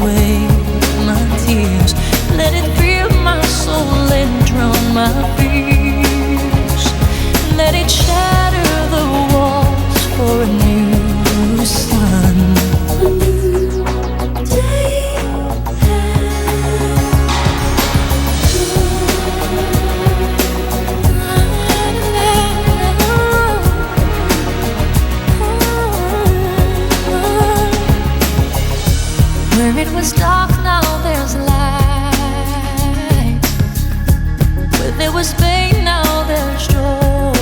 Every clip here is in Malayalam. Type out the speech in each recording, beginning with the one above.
away my tears. Let it fill my soul and drown my fears. Let it shatter the walls for a new sun. Where it was dark, now there's light. Where there was pain, now there's joy.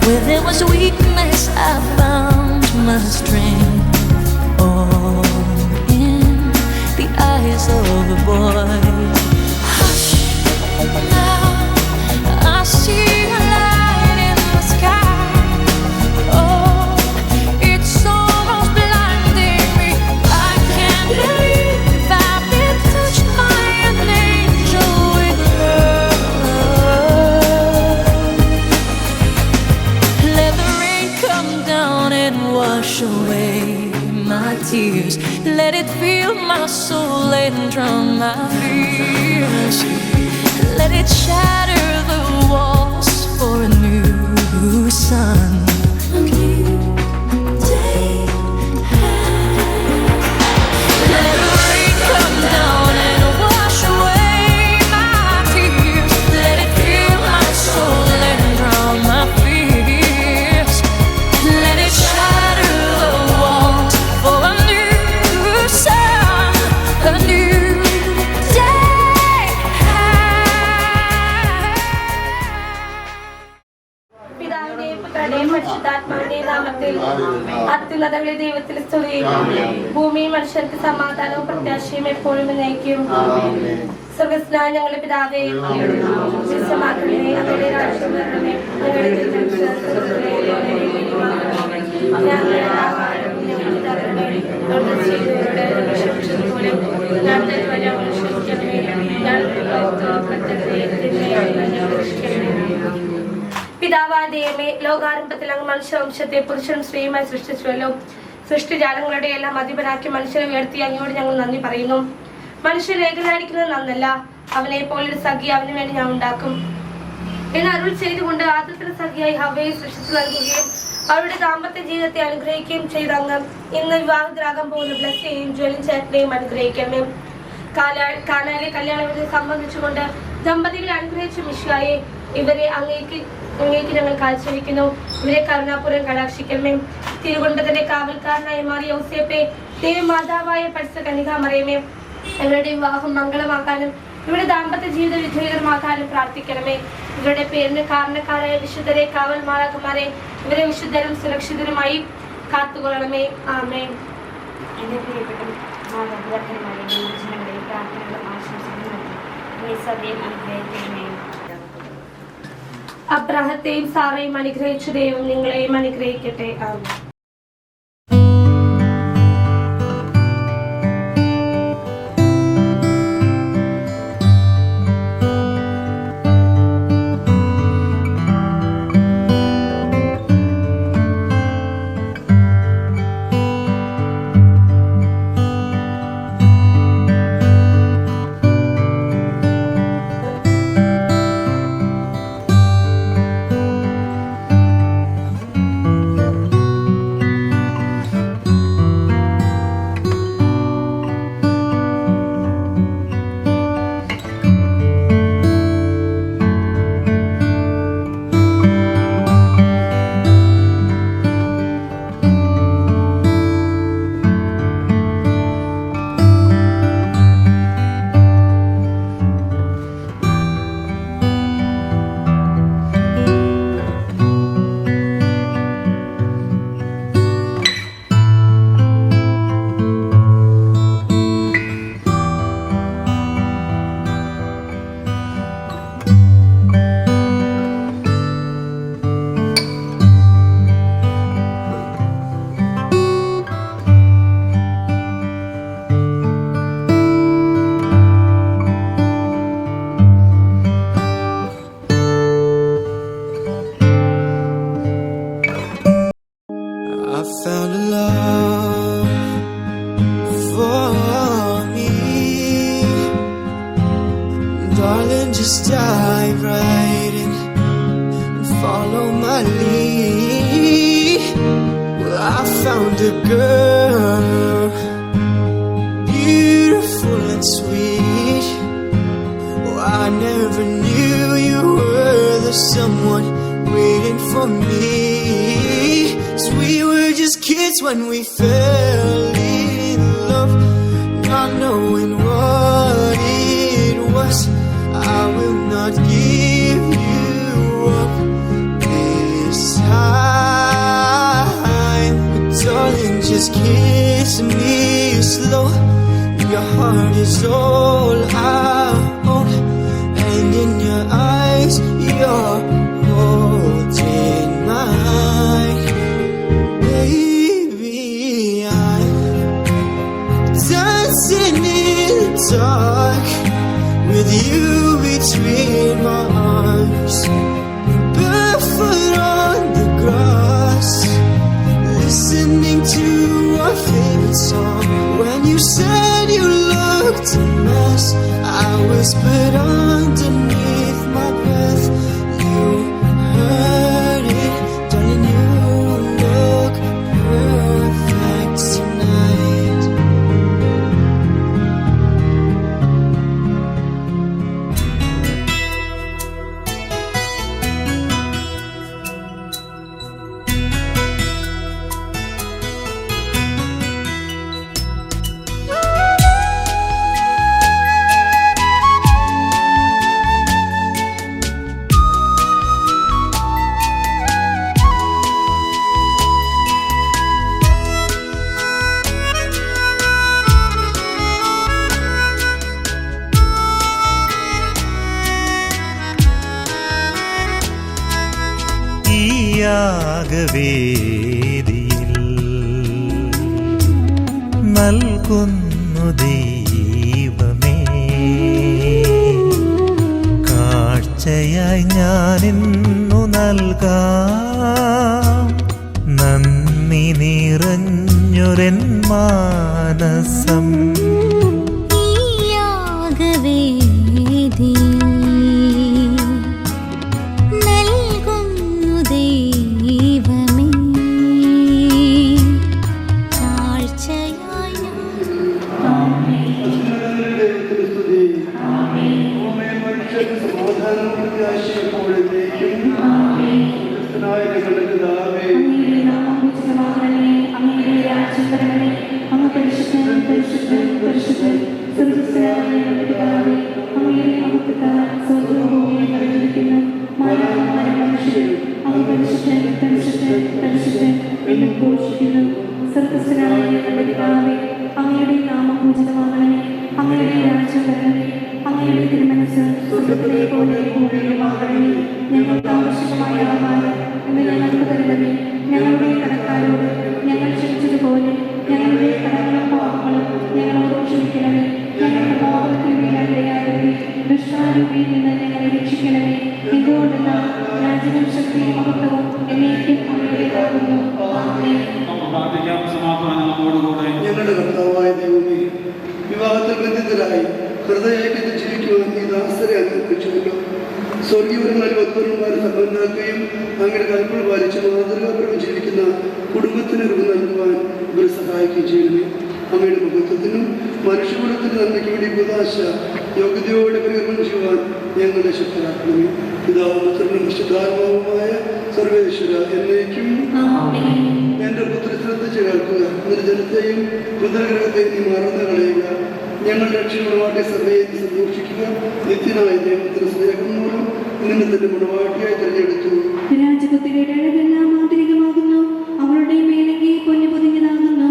Where there was weakness, I found my strength. All in the eyes of a boy. Hush, now I see a light in the sky. Oh, it's almost blinding me. I can't believe I've been touched by an angel with love. Let the rain come down and wash away my tears. Let it fill my soul and drown my fears. Let it shatter the walls for a new sun. Let the rain come down and wash away my tears. Let it fill my soul and drown my fears. Let it shatter the walls for a new sun, a new day. പിതാവിന്റെയും പുത്രന്റെയും പരിശുദ്ധാത്മാവിന്റെയും നാമത്തിൽ അത്യുന്നതങ്ങളിൽ ദൈവത്തിൽ സ്തുതി. ഭൂമി മനുഷ്യർക്ക് സമാധാനവും പ്രത്യാശയും എപ്പോഴും നയിക്കും. സ്വർഗ്ഗസ്ഥനായ ഞങ്ങളുടെ പിതാവേ, വിശുദ്ധമാക്കണമേ, അങ്ങയുടെ രാജ്യം വരണമേ, അങ്ങയുടെ ഞങ്ങളുടെ ആഹാരം ഞങ്ങൾക്ക് തരണമേ, ഞങ്ങളുടെ ചെയ്തവരോട് ക്ഷമിച്ചതുപോലെ ഞങ്ങളുടെ തെറ്റുകൾ ക്ഷമിക്കണമേ, പിതാവായ ദൈവമേ, ലോകാരംഭത്തിൽ അങ്ങ് മനുഷ്യവംശത്തെ പുരുഷനും സ്ത്രീയുമായി സൃഷ്ടിച്ചുവല്ലോ. സൃഷ്ടിജാലങ്ങളുടെ എല്ലാം അധിപനാക്കി മനുഷ്യരെ ഉയർത്തി അങ്ങോട്ട് ഞങ്ങൾ നന്ദി പറയുന്നു. മനുഷ്യൻ ഏകനായിരിക്കുന്നത് നന്നല്ല, അവനെ പോലൊരു സഖി അവന് വേണ്ടി ഞാൻ ഉണ്ടാക്കും എന്ന് അരുൾ ചെയ്തുകൊണ്ട് ആദ്യത്തിന് സഖിയായി ഹവ്വയെ സൃഷ്ടിച്ചു നൽകുകയും അവരുടെ ദാമ്പത്യ ജീവിതത്തെ അനുഗ്രഹിക്കുകയും ചെയ്ത അങ്ങ് ഇന്ന് വിവാഹിതരാകാൻ പോകുന്ന ബ്ലസ്സയെയും ജോലിൻ ചേട്ടനെയും അനുഗ്രഹിക്കണമേ. കാനായിലെ കല്യാണത്തെ സംബന്ധിച്ചുകൊണ്ട് ദമ്പതികളെ അനുഗ്രഹിച്ച മിശിഹായെ, ഇവരെ അങ്ങേക്ക് ഞങ്ങൾ കാഴ്ചവെക്കുന്നു. ഇവരെ കരുണാപൂർവ്വം കടാക്ഷിക്കണമേ. തിരുവനന്തപുരത്തിന്റെ കാവൽക്കാരനായി മാറിയ ഔസേപ്പെ, ദൈവമാതാവായ പരിശുദ്ധ കന്യകാമറിയമേ, ഇവരുടെ വിവാഹം മംഗളമാക്കാനും ഇവരുടെ ദാമ്പത്യ ജീവിത വിജയകരമാക്കാനും പ്രാർത്ഥിക്കണമേ. ഇവരുടെ പേരിന് കാരണക്കാരായ വിശുദ്ധരെ, കാവൽ മാലാഖമാരെ, ഇവരെ വിശുദ്ധരും സുരക്ഷിതരുമായി കാത്തുകൊള്ളണമേ. ആമേൻ. എന്റെ പ്രിയപ്പെട്ട മാതാപിതാക്കന്മാരെ, ജനങ്ങളെ പ്രാർത്ഥനകളും ആശംസകളും സഭയും അനുഗ്രഹിക്കണമേ. അബ്രാഹത്തെയും സാറയും അനുഗ്രഹിച്ച ദൈവം നിങ്ങളെയും അനുഗ്രഹിക്കട്ടെ. ആമേൻ. just dive right in and follow my lead. Well, I found a girl, beautiful and sweet. Oh, I never knew you were the someone waiting for me. So we were just kids when we fell in love, not knowing what it was. I will not give you up this time, but darling, just kiss me slow. Your heart is all I own, and in your eyes you're holding mine. Baby, I'm dancing in the dark with you between my arms, barefoot on the grass, listening to our favorite song. When you said you looked a mess, I whispered underneath my breath, you heard it, darling, you look perfect tonight. ഈ യാഗവേദിയിൽ നൽകുന്നു ദൈവമേ, കാഴ്ചയായി ഞാനിന്നു നൽകാം നന്ദി നിറഞ്ഞൊരെൻ മാനസം. അങ്ങയുടെ നാമം പൂജിതമാകണമേ, അങ്ങയുടെ രാജ്യം വരണമേ, അങ്ങയുടെ തിരുമനസ്സ് സ്വർഗ്ഗത്തിലെ പോലെ ഭൂമിയിലുമാകണമേ. ഞങ്ങൾക്ക് ആവശ്യമായ ആഹാരം ഇന്ന് ഞങ്ങൾക്ക് തരണമേ. ഞങ്ങളുടെ കടക്കാരോട് ഞങ്ങൾ ക്ഷമിച്ചതുപോലെ ഞങ്ങളുടെ കടങ്ങളും പാപങ്ങളും ഞങ്ങളോട് ക്ഷമിക്കണമേ. ഞങ്ങളുടെ പാപത്തിൽ വീഴാനിടയാകരുതേ, ദുഷ്ടാരൂപിയിൽ നിന്ന് ഞങ്ങളെ രക്ഷിക്കണമേ. എന്തുകൊണ്ടെന്നാൽ രാജ്യവും ശക്തിയും മഹത്വവും എന്നേക്കും അങ്ങയുടേതാകുന്നു. ആമേൻ. ഞങ്ങളുടെ കർത്താവായ ദൈവമേ, വിവാഹത്തിൽ ബന്ധിതരായി ഹൃദയത്തിൽ ജീവിക്കുവാൻ ഈ ദാസരെ അനുഗ്രഹിച്ചുവല്ലോ. സ്വർഗീയപരങ്ങളിൽ ഒത്തൊരുമാരെ സമ്പന്നരാക്കുകയും അങ്ങനെ കൽപ്പന പാലിച്ച് മാതൃകാപരം ജീവിക്കുന്ന കുടുംബത്തിന് രൂപം നൽകുവാൻ ഇവരെ സഹായിക്കുകയും ചെയ്യണമേ. അമ്മയുടെ മഹത്വത്തിനും മനുഷ്യകുലത്തിന് നന്മയ്ക്ക് വേണ്ടി പുതാശ യോഗ്യതയോടെ പരികർമ്മം ചെയ്യുവാൻ ഞങ്ങളെ ശക്തരാക്കണമേ. പിതാവും പുത്രനും വിശുദ്ധാത്മാവുമായ സർവേശ്വര എന്നേക്കും എന്റെ പുത്രി ശ്രദ്ധിച്ച് കേൾക്കുക. നിർജ്ജനത്തെയും പുത്രഗ്രഹത്തെയും നീ മറന്നു കളയുക. ഞങ്ങളുടെ രക്ഷകനുമായിട്ട് സഭയെ സന്തോഷിക്കുക. നിത്യനായ ദൈവത്തിന് സ്നേഹം മൂലം നിന്നെ തന്നെ മണവാട്ടിയായി തിരഞ്ഞെടുത്തു. രാജപുത്രിയുടെ അഴകെല്ലാം ആന്തരികമാകുന്നു, അവളുടെ മേലങ്കി പൊന്നു പൊതിഞ്ഞതാകുന്നു.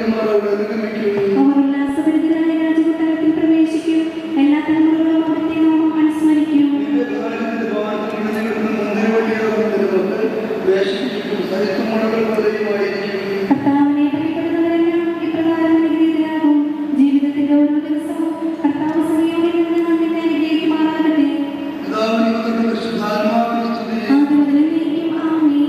അമ്മമാരോട് അനുഗമിക്കും. അവർ ഉല്ലാസഭരിതരായ രാജകൊട്ടാരത്തിൽ പ്രവേശിക്കും. എല്ലാ തലമുറകളും അവിടുത്തെ നാമം അനുസ്മരിക്കും. കർത്താവിനെ ഭയപ്പെടുന്നവരെല്ലാം ഇപ്രകാരം അനുഗ്രഹീതരാകും. ജീവിതത്തിന്റെ ഓരോ ദിവസവും കർത്താവ് സഭയോടെ നിന്ന് നമ്മെ അനുഗ്രഹിക്കുമാറാകട്ടെ. ആദ്യം മുതൽ എന്നേക്കും ആമേൻ.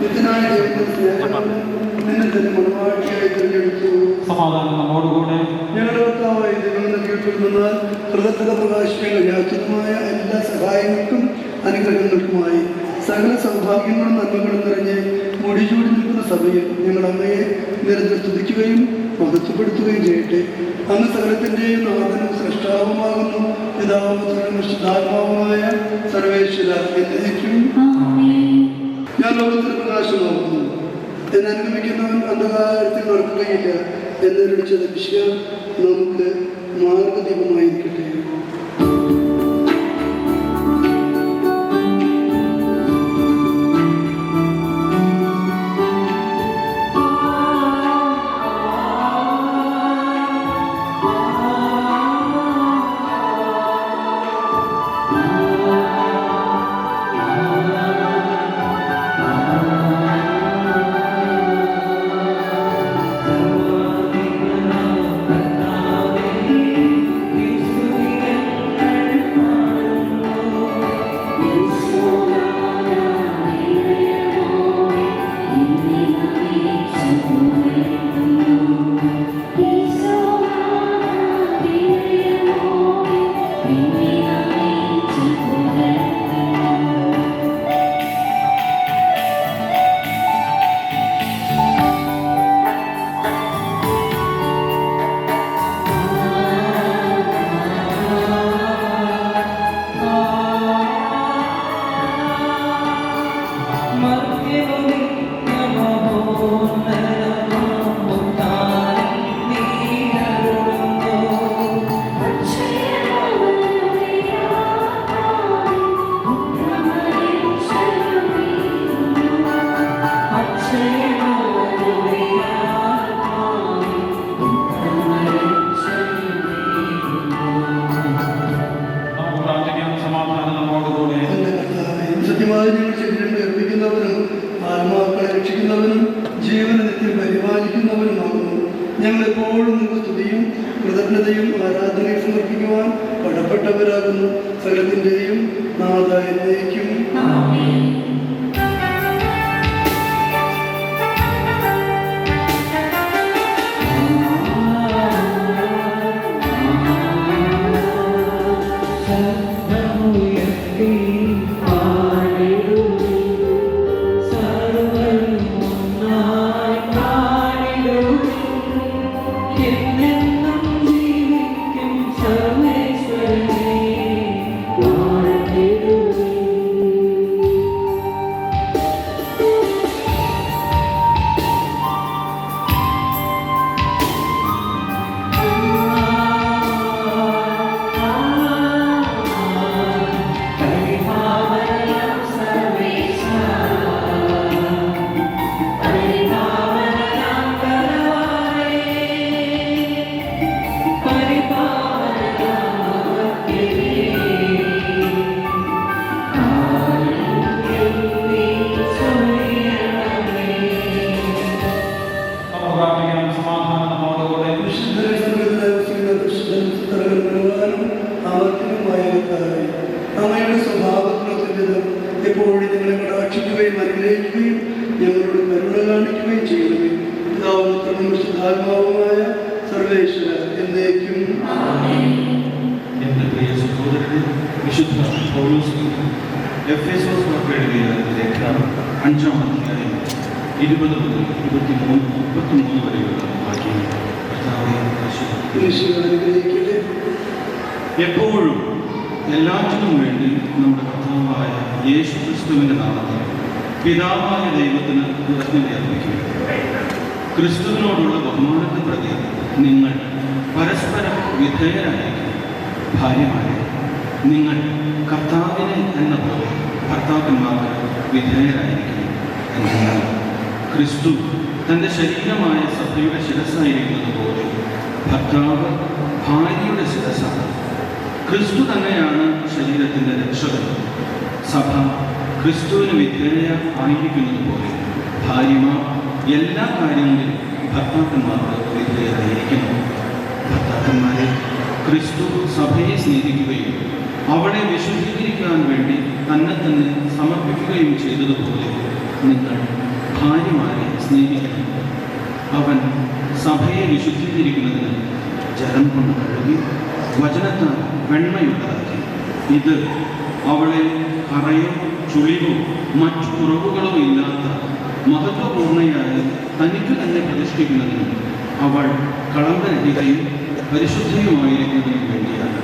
നിത്യനായ ദൈവത്തിന്റെ സ്നേഹം നിന്നെ തന്നെ മണവാട്ടിയായി തിരഞ്ഞെടുത്തു. സമാധാനം നമ്മോടുകൂടെ. ഞങ്ങളുടെ കർത്താവായ ദൈവമെന്ന് കീഴ്പ്പെടുന്നാൽ ഹൃദയത്തിലെ പ്രകാശിക്കാൻ കഴിയാത്തതുമായ എല്ലാ സഹായങ്ങൾക്കും അനുഗ്രഹങ്ങൾക്കുമായി സകല സൗഭാഗ്യങ്ങളും നന്മകളും നിറഞ്ഞ് മുടിചൂടി നിൽക്കുന്ന സഭയിൽ ഞങ്ങൾ അങ്ങയെ നിരന്തരം സ്തുതിക്കുകയും മഹത്വപ്പെടുത്തുകയും ചെയ്യട്ടെ. അങ്ങ് സകലത്തിൻ്റെയും നാഥനും സൃഷ്ടാവുമാകുന്നു. പിതാവുമായ വിശുദ്ധാത്മാവുമായ സർവേശ്വര എന്നേക്കും. ഞാൻ ലോകത്തിന് പ്രകാശമാകുന്നു. എന്നെ അനുഗമിക്കുന്നവൻ അന്ധകാരത്തിൽ നടക്കുകയില്ല എന്നൊരിടിച്ച വിഷയം നമുക്ക് മാർഗദീപമായിരിക്കട്ടെ. സത്യമായി ഞങ്ങൾ ശരീരം ഏർപ്പിക്കുന്നവനും ആത്മാക്കളെ രക്ഷിക്കുന്നവനും ജീവനെ നിത്യം പരിപാലിക്കുന്നവനുമാകുന്നു. ഞങ്ങളെപ്പോഴും നിങ്ങൾക്ക് സ്തുതിയും കൃതജ്ഞതയും ആരാധനയും സമർപ്പിക്കുവാൻ കടപ്പെട്ടവരാകുന്നു. സകലത്തിൻ്റെയും നാഥ എന്നേക്കും. അമ്മയുടെ സ്വഭാവത്തിനൊത്തുവിധം എപ്പോഴും ഞങ്ങളെ കടാക്ഷിക്കുകയും അനുഗ്രഹിക്കുകയും ഞങ്ങളോട് കരുണ കാണിക്കുകയും ചെയ്യണമേ. പിതാവും വിശുദ്ധാത്മാവുമായ സർവേശ്വര എന്നേക്കും. എന്റെ പ്രിയ സഹോദരനെ, വിശുദ്ധ പൗലോസ് എഫേസോസ് എഴുതിയ ലേഖ 5-ാം അധ്യായം 20 മുതൽ 33 വരെയുള്ള വാക്യങ്ങൾ അനുഗ്രഹിക്കട്ടെ. എപ്പോഴും എല്ലാറ്റിനും വേണ്ടി നമ്മുടെ കർത്താവായ യേശു ക്രിസ്തുവിൻ്റെ നാമത്തിൽ പിതാവായ ദൈവത്തിന് കൃതജ്ഞത അർപ്പിക്കുക. ക്രിസ്തുവിനോടുള്ള ബഹുമാനത്തെ പ്രതി നിങ്ങൾ പരസ്പരം വിധേയരായിരിക്കും. ഭാര്യമാരെ, നിങ്ങൾ കർത്താവിനെ എന്ന പോലെ ഭർത്താക്കന്മാർക്ക് വിധേയരായിരിക്കും. എന്നാൽ ക്രിസ്തു തൻ്റെ ശരീരമായ സഭയുടെ ശിരസ്സായിരിക്കുന്നത് പോലെ ഭർത്താവ് ഭാര്യയുടെ ശിരസ്സാണ്. ക്രിസ്തു തന്നെയാണ് ശരീരത്തിൻ്റെ രക്ഷകൻ. സഭ ക്രിസ്തുവിന് വിധേയ ആയിരിക്കുന്നത് പോലെ ഭാര്യമാർ എല്ലാ കാര്യങ്ങളിലും ഭർത്താക്കന്മാർക്ക് വിധേയരായിരിക്കുന്നു. ഭർത്താക്കന്മാരെ, ക്രിസ്തു സഭയെ സ്നേഹിക്കുകയും അവളെ വിശുദ്ധീകരിക്കാൻ വേണ്ടി തന്നെ സമർപ്പിക്കുകയും ചെയ്തതുപോലെ നിങ്ങൾ ഭാര്യമാരെ സ്നേഹിക്കണം. അവൻ സഭയെ വിശുദ്ധീകരിക്കുന്നതിന് ജലം കൊണ്ട് കഴുകി വചനത്താൽ വെണ്മയുള്ളതാക്കി. ഇത് അവളെ കറയോ ചുളിവോ മറ്റു കുറവുകളോ ഇല്ലാത്ത മഹത്വപൂർണയായി തനിക്ക് തന്നെ പ്രതിഷ്ഠിക്കുന്നതിനും അവൾ കളങ്കരഹിതയും പരിശുദ്ധയുമായിരിക്കുന്നതിനും വേണ്ടിയാണ്.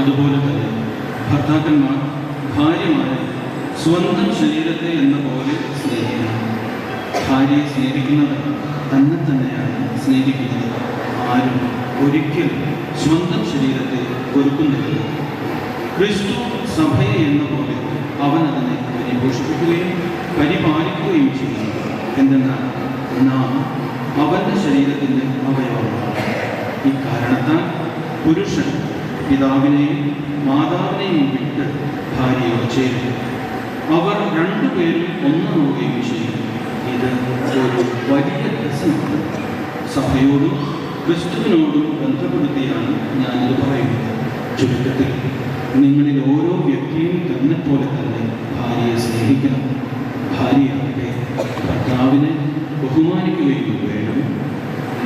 അതുപോലെ തന്നെ ഭർത്താക്കന്മാർ ഭാര്യമാരെ സ്വന്തം ശരീരത്തെ എന്ന പോലെ സ്നേഹിക്കണം. ഭാര്യയെ സ്നേഹിക്കുന്നവർ തന്നെ തന്നെയാണ് സ്നേഹിക്കുന്നത്. ആരും ഒരിക്കലും സ്വന്തം ശരീരത്തെ വെറുക്കുന്നില്ല. ക്രിസ്തു സഭയെ എന്ന പോലെ അവൻ അതിനെ പരിപോഷിപ്പിക്കുകയും പരിപാലിക്കുകയും ചെയ്യുന്നു. എന്തെന്നാൽ നാം അവൻ്റെ ശരീരത്തിൻ്റെ അവയവമാണ്. ഇക്കാരണത്താൽ പുരുഷൻ പിതാവിനെയും മാതാവിനെയും വിട്ട് ഭാര്യയോട് ചേരും. അവർ രണ്ടുപേരും ഒന്നാവുകയും ചെയ്യും. ഇത് ഒരു വലിയ രസമാണ്. സഭയോടും ക്രിസ്തുവിനോടും ബന്ധപ്പെടുത്തിയാണ് ഞാനിത് പറയുന്നത്. ചുരുക്കത്തിൽ നിങ്ങളിൽ ഓരോ വ്യക്തിയും തന്നെ പോലെ തന്നെ ഭാര്യയെ സ്നേഹിക്കണം. ഭാര്യയാകട്ടെ ഭർത്താവിനെ ബഹുമാനിക്കുകയും വേണം.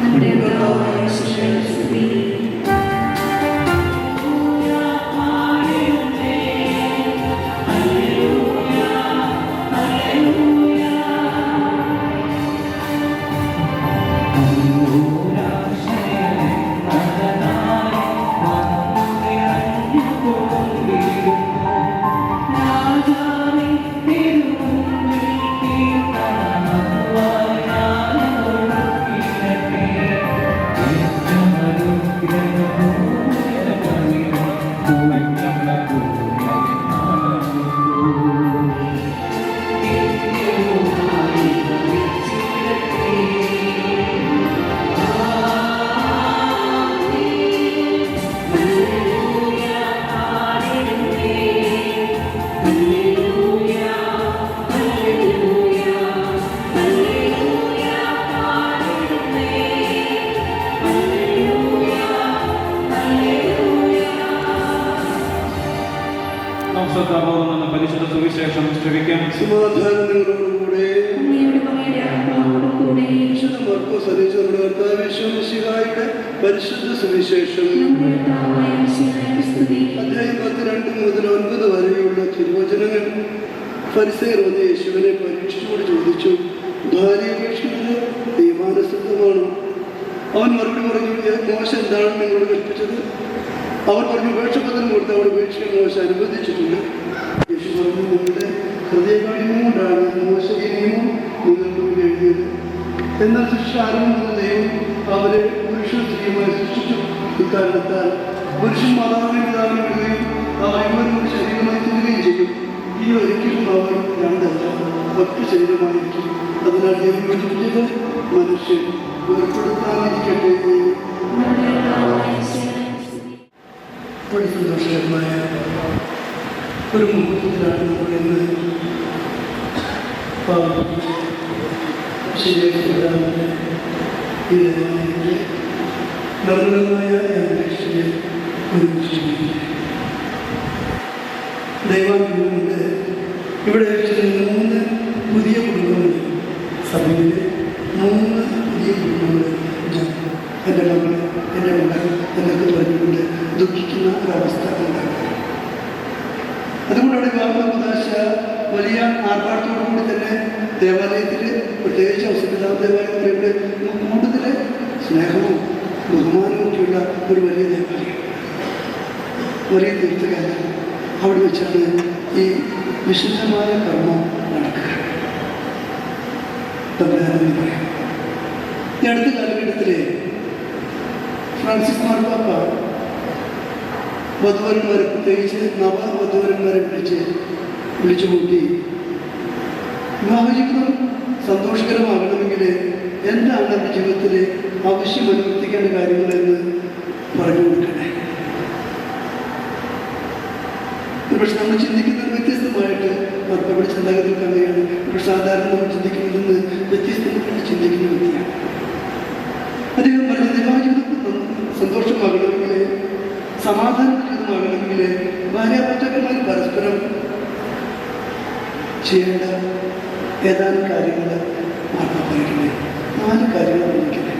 നമ്മുടെ കർത്താവായ യേശുവിനെ സ്തുതി. പരിശുദ്ധ സുവിശേഷം ശ്രവിക്കാം. സമാധാനം നിങ്ങളോടുകൂടെ. അങ്ങയുടെ അങ്ങയുടെ ആത്മാവോടും കൂടെ. വിശുദ്ധ മർക്കോസ് അറിയിച്ച നമ്മുടെ കർത്താവ് യേശുമിശിഹായുടെ പരിശുദ്ധ സുവിശേഷം നമ്മുടെ കർത്താവായ യേശുവിനെ സ്തുതി. അധ്യായം 12 മുതൽ 9 വരെയുള്ള തിരുവചനങ്ങൾ. ഫരിസേയർ വന്ന് യേശുവിനെ പരീക്ഷിച്ചുകൊണ്ട് ചോദിച്ചു, ഭാര്യ ഉപേക്ഷിക്കുന്നത് ദൈവാനുസൃതമാണോ? അവൻ മറുപടി പറഞ്ഞു, മോശ എന്താണ് നിങ്ങളോട് കൽപ്പിച്ചത്? അവർ പറഞ്ഞു, ഉപേക്ഷപത്രം കൊടുത്ത് അവിടെ ഉപേക്ഷിക്കാൻ മോശ അനുവദിച്ചിട്ടില്ല. യേശു പറഞ്ഞു, നിങ്ങളുടെ ഹൃദയകാഠിന്യം കൊണ്ടാണ് മോശ ഈ നിയമം നിങ്ങൾക്ക് മുന്നിൽ എഴുതിയത്. എന്നാൽ സൃഷ്ടി ആരംഭം ദൈവം അവരെ പുരുഷ സ്ത്രീയുമായി സൃഷ്ടിച്ചു. ഇക്കാരണത്താൽ പുരുഷൻ മാതാവിനെ പിതാവിനെ വിടുകയും അവർ ഇവരും ശരീരമായി തീരുകയും ചെയ്യും. ഇനി ഒരിക്കലും അവർ രണ്ടല്ല, ഒറ്റ ശരീരമായിരിക്കും. അതിനാൽ ദൈവം യോജിപ്പിച്ചത് മനുഷ്യൻ വേർപ്പെടുത്താതിരിക്കട്ടെ. വളരെ സന്തോഷകരമായ ഒരു മുഹൂർത്തത്തിലാണ് നമ്മൾ ഇന്ന് ശരിയാക്കിയതാണ്. ഈ നർമ്മമായ അന്തരീക്ഷത്തിൽ ഒരുമിച്ച് ദൈവാനുഗ്രഹമുണ്ട്. ഇവിടെ വെച്ചിരുന്ന 3 പുതിയ കുടുംബങ്ങൾ, സഭയിൽ 3 പുതിയ കുടുംബങ്ങൾ, എൻ്റെ മകൾ എൻ്റെ മകൾ എന്നൊക്കെ പറഞ്ഞുകൊണ്ട് ദുഃഖിക്കുന്ന ഒരവസ്ഥ ഉണ്ടാകും. അതുകൊണ്ടാണ് വിവാഹ വലിയ ആർഭാടത്തോടുകൂടി തന്നെ ദേവാലയത്തിൽ, പ്രത്യേകിച്ച് ഔസപിതാവ് ദേവാലയത്തിലുണ്ട് കൂടുതൽ സ്നേഹവും ബഹുമാനവും ഒക്കെയുള്ള ഒരു വലിയ ദേവാലയം, വലിയ തീർത്ഥകാലം. അവിടെ വെച്ചാണ് ഈ വിശുദ്ധമായ കർമ്മം നടക്കുക. തമ്പുരാനെന്ന് പറയാം. ഈ അടുത്ത കാലഘട്ടത്തിൽ ഫ്രാൻസിസ് മാർപ്പാപ്പ വധുവരന്മാരെ, പ്രത്യേകിച്ച് നവവധുവരന്മാരെ വിളിച്ചു കൂട്ടി വിവാഹജീവിതം സന്തോഷകരമാകണമെങ്കിൽ എന്താണ് എൻ്റെ ജീവിതത്തിൽ ആവശ്യം അനുവർത്തിക്കേണ്ട കാര്യങ്ങളെന്ന് പറഞ്ഞു കൊടുക്കട്ടെ. പക്ഷെ നമ്മൾ ചിന്തിക്കുന്നത് വ്യത്യസ്തമായിട്ട് മറുപടി ചിന്താഗതി കമ്മിയാണ്. പക്ഷെ സാധാരണ നമ്മൾ ചിന്തിക്കുന്നതിൽ നിന്ന് വ്യത്യസ്തമായിട്ട് ചിന്തിക്കുന്ന വ്യക്തിയാണ് അദ്ദേഹം പറഞ്ഞത്. വിവാഹജീവിതം സന്തോഷമാകണമെങ്കിൽ, സമാധാനജീവിതമാകണമെങ്കിൽ ഭാര്യാഭർത്താക്കന്മാർ പരസ്പരം ചെയ്യേണ്ട ഏതാനും കാര്യങ്ങൾ മാർപ്പാപ്പായിരിക്കുന്നത് 4 കാര്യങ്ങൾ പറഞ്ഞിരിക്കുന്നത്.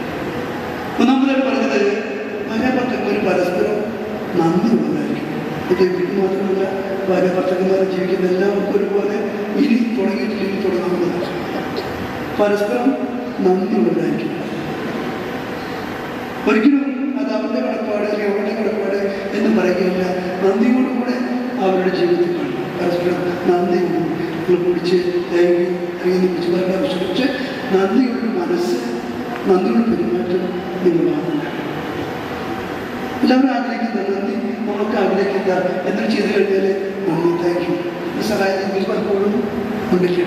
ഒന്നാമതായിട്ട് പറഞ്ഞത് ഭാര്യാഭർത്തന്മാർ പരസ്പരം നന്ദി ഉണ്ടായിരിക്കും. ഇത് വീട്ടിൽ മാത്രമല്ല, ഭാര്യാഭർത്തന്മാർ ജീവിക്കുന്ന എല്ലാവർക്കും ഒരുപോലെ ഇനി തുടങ്ങിയിട്ടില്ലെങ്കിൽ തുടങ്ങാവുന്നതാണ്. പരസ്പരം നന്ദി ഉണ്ടായിരിക്കും. ഒരിക്കലും അത് അവരുടെ കടപ്പാട് അല്ലെങ്കിൽ അവരുടെ കടപ്പാട് എന്ന് പറയുകയില്ല. നന്ദിയോടുകൂടെ അവരുടെ ജീവിതത്തിൽ കാണും. പരസ്പരം നന്ദി നിങ്ങൾ കുടിച്ച് അല്ലെങ്കിൽ കുറിച്ച് പറയാൻ ആവശ്യം. പക്ഷെ നന്ദിയുടെ മനസ്സ്, നന്ദിയുടെ പെരുമാറ്റം നിങ്ങൾ മാറുന്നില്ല. എല്ലാവരും ആഗ്രഹിക്കുന്ന നന്ദി, നമുക്ക് ആഗ്രഹിക്കുക എന്തൊരു ചെയ്ത് കഴിഞ്ഞാൽ നന്ദി, താങ്ക് യു, സഹായം പലപ്പോഴും ഉണ്ടില്ല.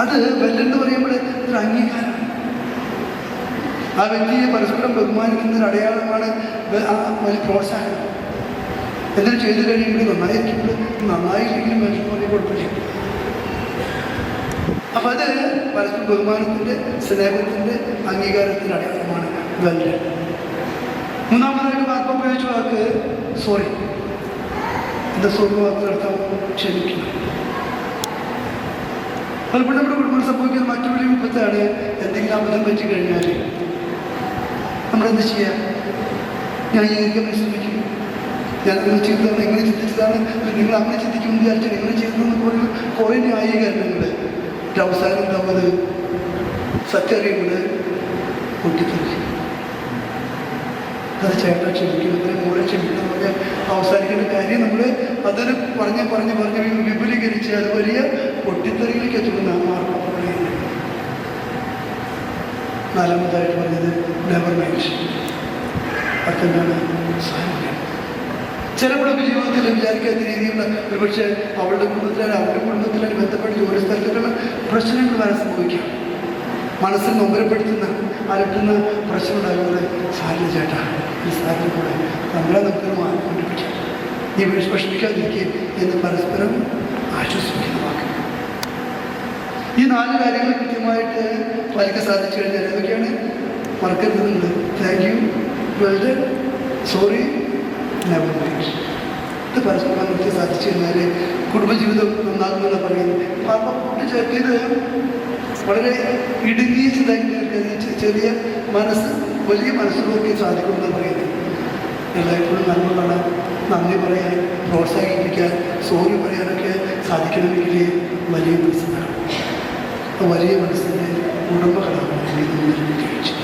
അത് വെല്ലെന്ന് പറയുമ്പോൾ ഒരു അംഗീകാരമാണ്. ആ വ്യക്തിയെ പരസ്പരം ബഹുമാനിക്കുന്ന ഒരു അടയാളമാണ് ആ വലിയ പ്രോത്സാഹനം. എന്തിനും ചെയ്തു കഴിയുമ്പോൾ നന്നായിരിക്കുമ്പോൾ നന്നായില്ലെങ്കിലും മനുഷ്യൻ പോലെ കുഴപ്പമില്ല. അപ്പം അത് പരസ്പരം ബഹുമാനത്തിൻ്റെ, സ്നേഹത്തിൻ്റെ, അംഗീകാരത്തിൻ്റെ അടയാളമാണ് വെല്ല്. മൂന്നാമതായിട്ട് വാക്ക് ഉപയോഗിച്ച വാക്ക് സോറി. എന്താ സോറി വാക്കിനർത്ഥം? ക്ഷമിക്കണം. പലപ്പോഴും നമ്മുടെ കുടുംബം സംഭവിക്കുന്ന മറ്റൊരു വിപത്താണ്, എന്തെങ്കിലും അബദ്ധം പറ്റി കഴിഞ്ഞാൽ നമ്മളെന്ത് ചെയ്യുക? ഞാൻ ജീവിക്കാൻ പരിശ്രമിക്കും, ഞാൻ നിങ്ങൾ ചെയ്തതാണ്, എങ്ങനെ ചിന്തിച്ചതാണ്, നിങ്ങൾ അങ്ങനെ ചിന്തിക്കും വിചാരിച്ചാൽ എങ്ങനെ ചെയ്തതെന്നൊക്കെ പറഞ്ഞ് കുറേ ന്യായീകരണങ്ങൾ. അവസാനം ഉണ്ടാവുന്നത് സത്യമറിയുന്നത് പൊട്ടിത്തെറിക്കും. അത് ചേട്ടാ ക്ഷമിക്കുന്നത്, മോളെ ക്ഷമിക്കണം എന്ന് പറഞ്ഞാൽ അവസാനിക്കേണ്ട കാര്യം നമ്മൾ അതൊരു പറഞ്ഞ് വിപുലീകരിച്ച് അത് വലിയ പൊട്ടിത്തെറിയിലേക്ക് എത്തുന്ന മാർഗം പറയുന്നത്. നാലാമതായിട്ട് പറഞ്ഞത് നെവർ മൈൻഡ്. അതെന്താണ്? ചിലപ്പോഴൊക്കെ ജീവിതത്തിൽ വിചാരിക്കാത്ത രീതിയിലുള്ള ഒരുപക്ഷെ അവളുടെ കുടുംബത്തിലാണ് ബന്ധപ്പെട്ട് ജോലി സ്ഥലത്തുള്ള പ്രശ്നങ്ങൾ വരെ സംഭവിക്കാം. മനസ്സിൽ നൊമ്പരപ്പെടുത്തുന്ന അലട്ടുന്ന പ്രശ്നം ഉണ്ടാകുന്നത് സാരില്ല ചേട്ടാ, ഈ സാരിന് കൂടെ നമുക്കൊരു മാർഗം കണ്ടുപിടിക്കാം, നീ വിഷമിക്കാതിരിക്കുക എന്ന് പരസ്പരം ആശ്വസിക്കുന്ന വാക്ക്. ഈ 4 കാര്യങ്ങൾ കൃത്യമായിട്ട് പാലിക്കാൻ സാധിച്ചു കഴിഞ്ഞാൽ ഏതൊക്കെയാണ്? മറക്കരുത് നിങ്ങൾ. Thank you, well done, sorry, never mind. ഇത് പരസ്പരം നിർത്തി സാധിച്ചു കഴിഞ്ഞാൽ കുടുംബജീവിതം നന്നാകുമെന്ന് പറയുന്നത്. അപ്പം കൂട്ടിച്ചേർത്തിയത് വളരെ ഇടുങ്ങിയ ചിന്താഗതി, ചെറിയ മനസ്സ് വലിയ മനസ്സിലൊക്കെ സാധിക്കുമെന്ന് പറയുന്നത്. എല്ലായ്പ്പോഴും നന്മ കാണാൻ, നന്ദി പറയാൻ, പ്രോത്സാഹിപ്പിക്കാൻ, സോറി പറയാനൊക്കെ സാധിക്കണമെങ്കിൽ വലിയ മനസ്സിലാണ്. വലിയ മനസ്സിൻ്റെ ഉടമകളാണ് കഴിച്ചു.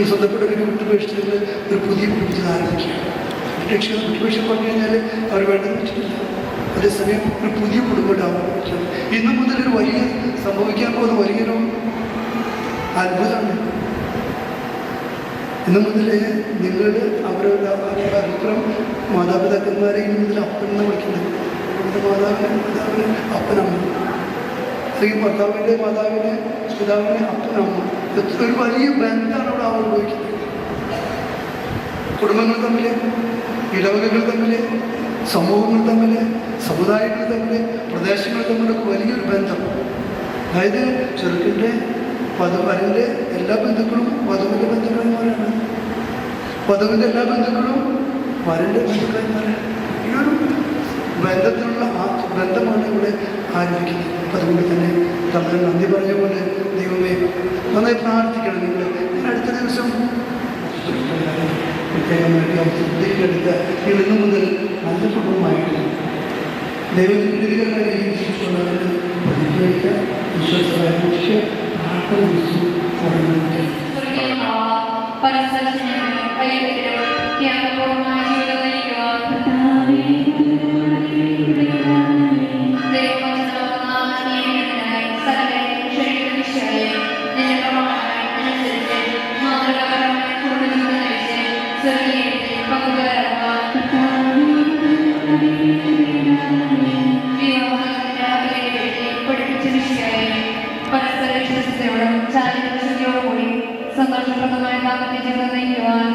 സ്വന്തപ്പെട്ടവർക്ക് വിട്ടുപേക്ഷിച്ചിട്ട് ഒരു പുതിയ ജീവിതം ആരംഭിക്കുകയാണ്. വിട്ടുപേക്ഷ പറഞ്ഞു കഴിഞ്ഞാൽ അവർ വേണ്ടെന്ന് വെച്ചിട്ടില്ല. അതേസമയം ഒരു പുതിയ കുടുംബം ഉണ്ടാവാൻ ഇന്നു മുതൽ ഒരു വലിയ സംഭവിക്കാൻ പോകുന്ന വലിയൊരു അത്ഭുതമാണ്. ഇന്നു മുതൽ നിങ്ങൾ അവരുടെ അഭിപ്രായം മാതാപിതാക്കന്മാരെ ഇന്നു മുതൽ അപ്പനെന്ന് വിളിക്കുന്നത്. അവരുടെ മാതാവിനെ അപ്പനമ്മ, അല്ലെങ്കിൽ ഭർത്താവിൻ്റെ മാതാവിനെ പിതാവിനെ അപ്പനമ്മ. ഒരു വലിയ ബന്ധമാണ് അവിടെ അനുഭവിക്കുന്നത്. കുടുംബങ്ങൾ തമ്മിൽ, ഇടവകകൾ തമ്മിൽ, സമൂഹങ്ങൾ തമ്മിൽ, സമുദായങ്ങൾ തമ്മിൽ, പ്രദേശങ്ങൾ തമ്മിലൊക്കെ വലിയൊരു ബന്ധം. അതായത് ചെറുക്കിൻ്റെ വരൻ്റെ എല്ലാ ബന്ധുക്കളും വധുവിൻ്റെ ബന്ധുക്കന്മാരാണ്, വധുവിൻ്റെ എല്ലാ ബന്ധുക്കളും വരൻ്റെ ബന്ധുക്കന്മാരാണ്. ഈ ഒരു ബന്ധത്തിലുള്ള ആ ബന്ധമാണ് ഇവിടെ ആരംഭിക്കുന്നത്. അതുകൊണ്ട് തന്നെ തമ്മിൽ നന്ദി പറഞ്ഞുകൊണ്ട് ദൈവമേ നന്നായി പ്രാർത്ഥിക്കണം. നിങ്ങൾ അടുത്ത ദിവസം പ്രത്യേകമായിട്ട് ശ്രദ്ധയിലെടുക്കുക. നിങ്ങൾ ഇന്നു മുതൽ നല്ല കുടുംബമായിട്ട് ദൈവത്തിൻ്റെ പ്രതികരിക്കുക, വിശ്വാസമായ പ്രാർത്ഥന വിളിച്ചു തുടങ്ങുന്നത്. സന്തോഷപ്രദമായ ദാമ്പത്യ ജീവിതം നയിക്കുവാൻ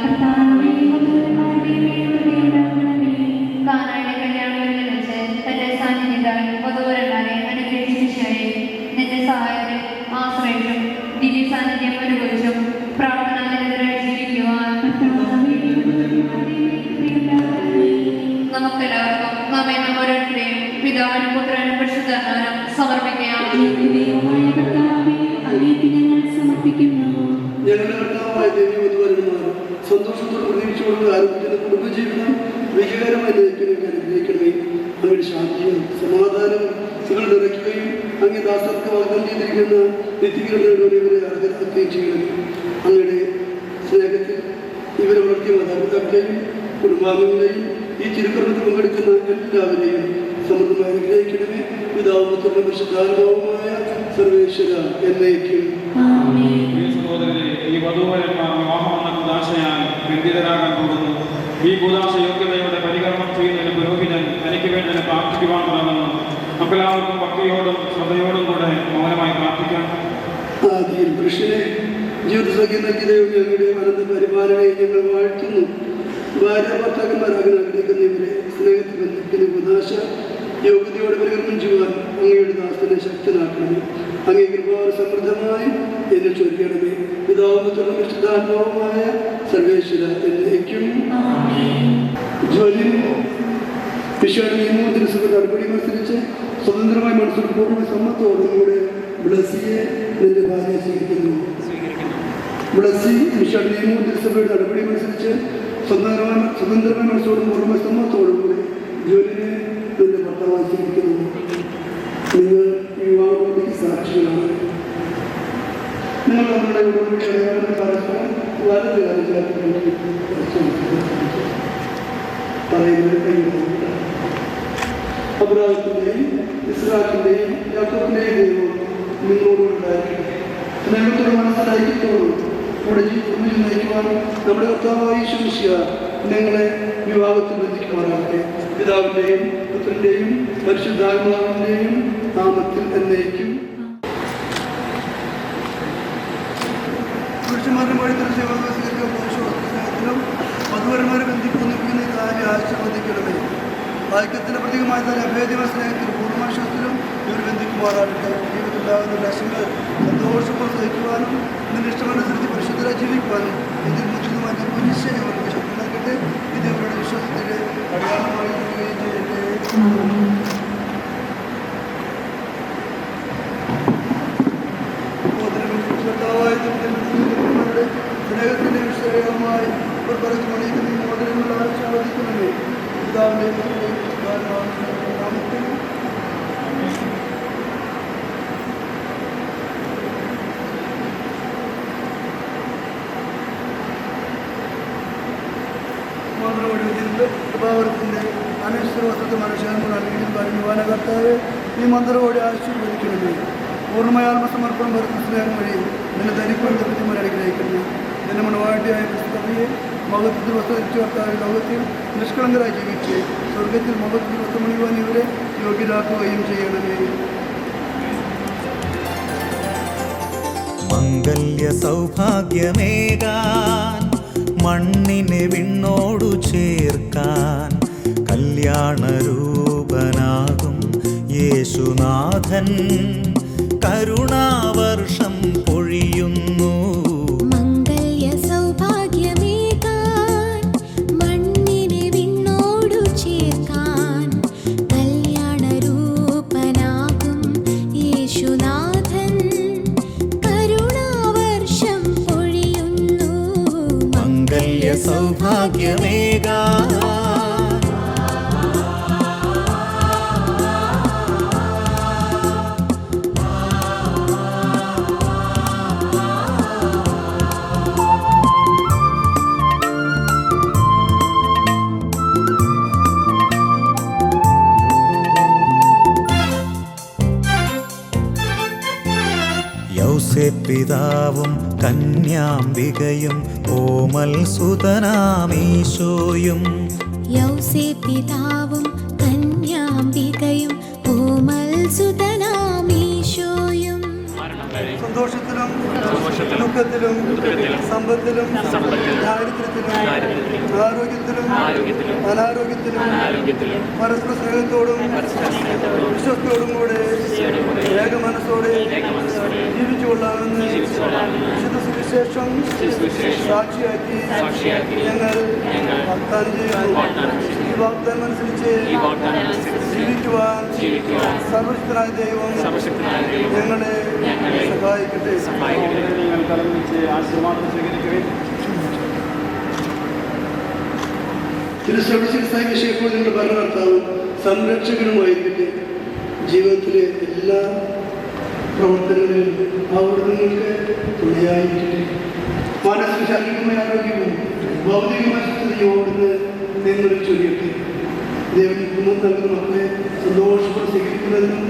കാനായിലെ കല്യാണങ്ങളിൽ വെച്ച് തന്റെ സാന്നിധ്യത്താൽ വധുവരന്മാരെ അനുഗ്രഹിച്ചായി നിന്റെ സഹായത്തിൽ ആശ്രയിച്ചും ദിവ്യ സാന്നിധ്യം അനുഭവിച്ചും പ്രാർത്ഥനാനിരതരായി ജീവിക്കുവാൻ നമുക്കെല്ലാവർക്കും നാം എന്ന ഓരോരുത്തരെയും പിതാവിനും പുത്രനും സഹായിക്കുകയും അങ്ങേ ദാസർക്ക് വാഗ്ദാനം ചെയ്തിരിക്കുന്ന നിത്യങ്ങൾ നേടുവാൻ ഇവരെ അർഹരാക്കുകയും ചെയ്യണമേ. അങ്ങയുടെ സ്നേഹത്തിൽ ഇവരെ വളർത്തിയ മാതാപിതാക്കളെയും കുടുംബാംഗങ്ങളെയും ഈ തിരുക്കർമ്മത്തിൽ പങ്കെടുക്കുന്ന എല്ലാവരെയും സമൃദ്ധമായി അനുഗ്രഹിക്കണമേ. പിതാവും പരിശുദ്ധാത്മാവുമായ സർവേശ്വര എന്നേക്കും. സഹോദരരെ, ഈ വധൂവരന്മാർ വിവാഹമെന്ന കുദാശയാൽ ബന്ധിതരാകാൻ പോകുന്നു. ഈ കുദാശ യോഗ്യതയോടെ പരികർമ്മം ചെയ്യുന്നതിന് പുരോഹിതൻ തനിക്ക് വേണ്ടി പ്രാർത്ഥിക്കുവാനുള്ളതെന്ന് നമുക്കെല്ലാവർക്കും ഭക്തിയോടും ശ്രദ്ധയോടും കൂടെ മൗനമായി പ്രാർത്ഥിക്കാം. ആദ്യം പുരുഷനെ ജീവിതസഖ്യം നൽകിയതയും ഞങ്ങളുടെ അനന്ത പരിപാലനയെ ഞങ്ങൾ വാഴ്ത്തുന്നു. ഭാര്യ ഭർത്താക്കന്മാരാകാൻ ആഗ്രഹിക്കുന്ന ഇവരെ സ്നേഹത്തിൽ ബന്ധിക്കുന്ന കുദാശ യോഗ്യതയോടെ പരികർമ്മം ചെയ്യുവാൻ അങ്ങയുടെ ദാസനെ ശക്തനാക്കണമേ. അങ്ങേ കൃപാവർ സമൃദ്ധമായി എന്നെ ചൊരിയണമേ. പിതാവുന്ന വിശുദ്ധാത്മാവുമായ സർവേശ്വര എന്നേക്കും. ജ്വലിൻ വിശ്വാസ നിയമോദരസഭ നടപടി അനുസരിച്ച് സ്വതന്ത്രമായി മനസ്സിൽ പൂർണ്ണ സമ്മതത്തോടും കൂടെ ബ്ലസ്സിയെ നിന്റെ ഭാര്യ സ്വീകരിക്കുന്നു. ബ്ലസ്സി വിശ്വാസ നിയമോദരസഭയുടെ നടപടി അനുസരിച്ച് സ്വതന്ത്രമായ മനസ്സോടും പൂർണ്ണ സമ്മതത്തോടും കൂടി ജ്വലിനെ നിന്റെ ഭർത്താവായി സ്വീകരിക്കുന്നു. നിങ്ങൾ വിവാഹത്തിലേക്ക് സാക്ഷികളാണ്. നിങ്ങൾ നമ്മുടെ പരസ്പരം വലത് അബ്രാഹത്തിന്റെയും ഇസ്ഹാക്കിന്റെയും യാക്കോബിന്റെയും ദൈവം നിങ്ങളോടുണ്ടായിരിക്കും. സ്നേഹത്തോട് മനസ്സിലാക്കിത്തോടും നമ്മുടെ ജീവിതത്തിൽ നയിക്കുവാൻ നമ്മുടെ കർത്താവായ യേശു മിശിഹാ നിങ്ങളെ വിവാഹത്തിൽ ബന്ധിക്കുവാനാകട്ടെ. പിതാവിൻ്റെയും പുത്രൻ്റെയും പരിശുദ്ധാത്മാവിൻ്റെയും നാമത്തിൽ എന്നേക്കും. പുരുഷന്മാരുടെ വഴിത്തര സ്നേഹത്തിലും മധുവരന്മാരെ ബന്ധിക്കുന്ന ഈ കാര്യം ആശീർവദിക്കണമേ. വാക്യത്തിൻ്റെ പ്രതീകമായ തന്നെ അഭേദ്യമായ സ്നേഹത്തിലും പൂർണ്ണമാശത്തിലും ഇവർ ബന്ധിക്കുമാറാകട്ടെ. ജീവിതത്തിലുണ്ടാകുന്ന ലക്ഷ്യങ്ങൾ സന്തോഷപ്പോൾ സഹിക്കുവാനും ഇതിൻ്റെ ഇഷ്ടമനുസരിച്ച് പരിശുദ്ധരായി ജീവിക്കുവാനും ഇതിൽ മുച്ചിതമായ നിശ്ചയം അവർക്ക് ശക്തി നൽകട്ടെ. ഇത് ഇവരുടെ വിശ്വാസത്തിൻ്റെ അടയാളമായി തീരുകയും ചെയ്യട്ടെ. സ്നേഹത്തിൻ്റെ വിഷയമായി ഇവർ പറഞ്ഞു മണിക്കുന്ന ഈ മോദനങ്ങൾ ആശീർവദിക്കണമേ. പിതാവിൻ്റെ നാമത്തിൽ കൃപാവരത്തിൻ്റെ അനശ്വരവസ്ത്രത്തെ മനുഷ്യനോട് അല്ലെങ്കിൽ പറയുവാന കർത്താവ് ഈ മന്ത്രോടെ ആശീർവദിക്കണമേ. പൂർണ്ണമായ ആത്മസമർപ്പണം വരുന്ന സ്നേഹം വഴി നിന്നെ ധരിക്കുവാൻ തൃപ്തിമാരെ അനുഗ്രഹിക്കുന്നു. നിന്റെ മണവാട്ടിയായ ക്രിസ്തുവിയെ മഹത്വത്തിൽ വസ്തുവരിച്ചു കർത്താവ് ലോകത്തിൽ നിഷ്കളങ്കരായി ജീവിച്ച് സ്വർഗത്തിൽ മഹത്വത്തിൽ വസ്തുമണിയുവാൻ ഇവരെ യോഗ്യരാക്കുകയും ചെയ്യണമേ. മംഗല്യ സൗഭാഗ്യമേകാൻ മണ്ണിനെ വിണ്ണോടു ചേർക്കാൻ കല്യാണരൂപനാകും യേശുനാഥൻ കരുണാവർഷം പൊഴിയുന്നു. മംഗല്യ സൗഭാഗ്യമേകാൻ മണ്ണിനെ വിണ്ണോടു ചേർക്കാൻ കല്യാണരൂപനാകും യേശുനാഥൻ കരുണാവർഷം പൊഴിയുന്നു. മംഗല്യ സൗഭാഗ്യമേകാൻ പിതാവും കന്യാംബികയും ഓമൽ സുതനാമീശോയും പിതാവും കന്യാംബികയും ഓമൽ സുതനാമീശോയും സന്തോഷത്തിലും ദുഃഖത്തിലും സമ്പത്തിലും ദാരിദ്ര്യത്തിലും ആരോഗ്യത്തിലും അനാരോഗ്യത്തിലും പരസ്പര സ്നേഹത്തോടും വിശ്വസ്തയോടും കൂടെ ഏകമനസ്സോടെ ജീവിച്ചുകൊള്ളാമെന്ന് വിശുദ്ധ സുവിശേഷം സാക്ഷിയാക്കി ഞങ്ങൾ വാഗ്ദാനം ചെയ്യുന്നു. ഈ വാഗ്ദാനം അനുസരിച്ച് ജീവിക്കുവാൻ സർവശക്തനായ ദൈവം ഞങ്ങളെ സഹായിക്കട്ടെ. നിങ്ങൾ കലർന്നിച്ച് ആശീർവാദം സ്വീകരിക്കുകയും തിരുസഭ നിങ്ങളുടെ ഭരണകർത്താവും സംരക്ഷകനുമായിരിക്കട്ടെ. ജീവിതത്തിലെ എല്ലാ പ്രവർത്തനങ്ങളിലും അവിടെ നിങ്ങൾക്ക് തുണയായിരിക്കട്ടെ. മാനസിക ശാരീരികമായ ആരോഗ്യവും ഭൗതികമായ സ്ഥിതിയോടുന്ന് നിങ്ങൾ ചൊല്ലിയിട്ട് ദൈവം കുടുംബം നൽകുന്ന മക്കളെ സന്തോഷത്തോടെ സ്വീകരിക്കുന്നതിനും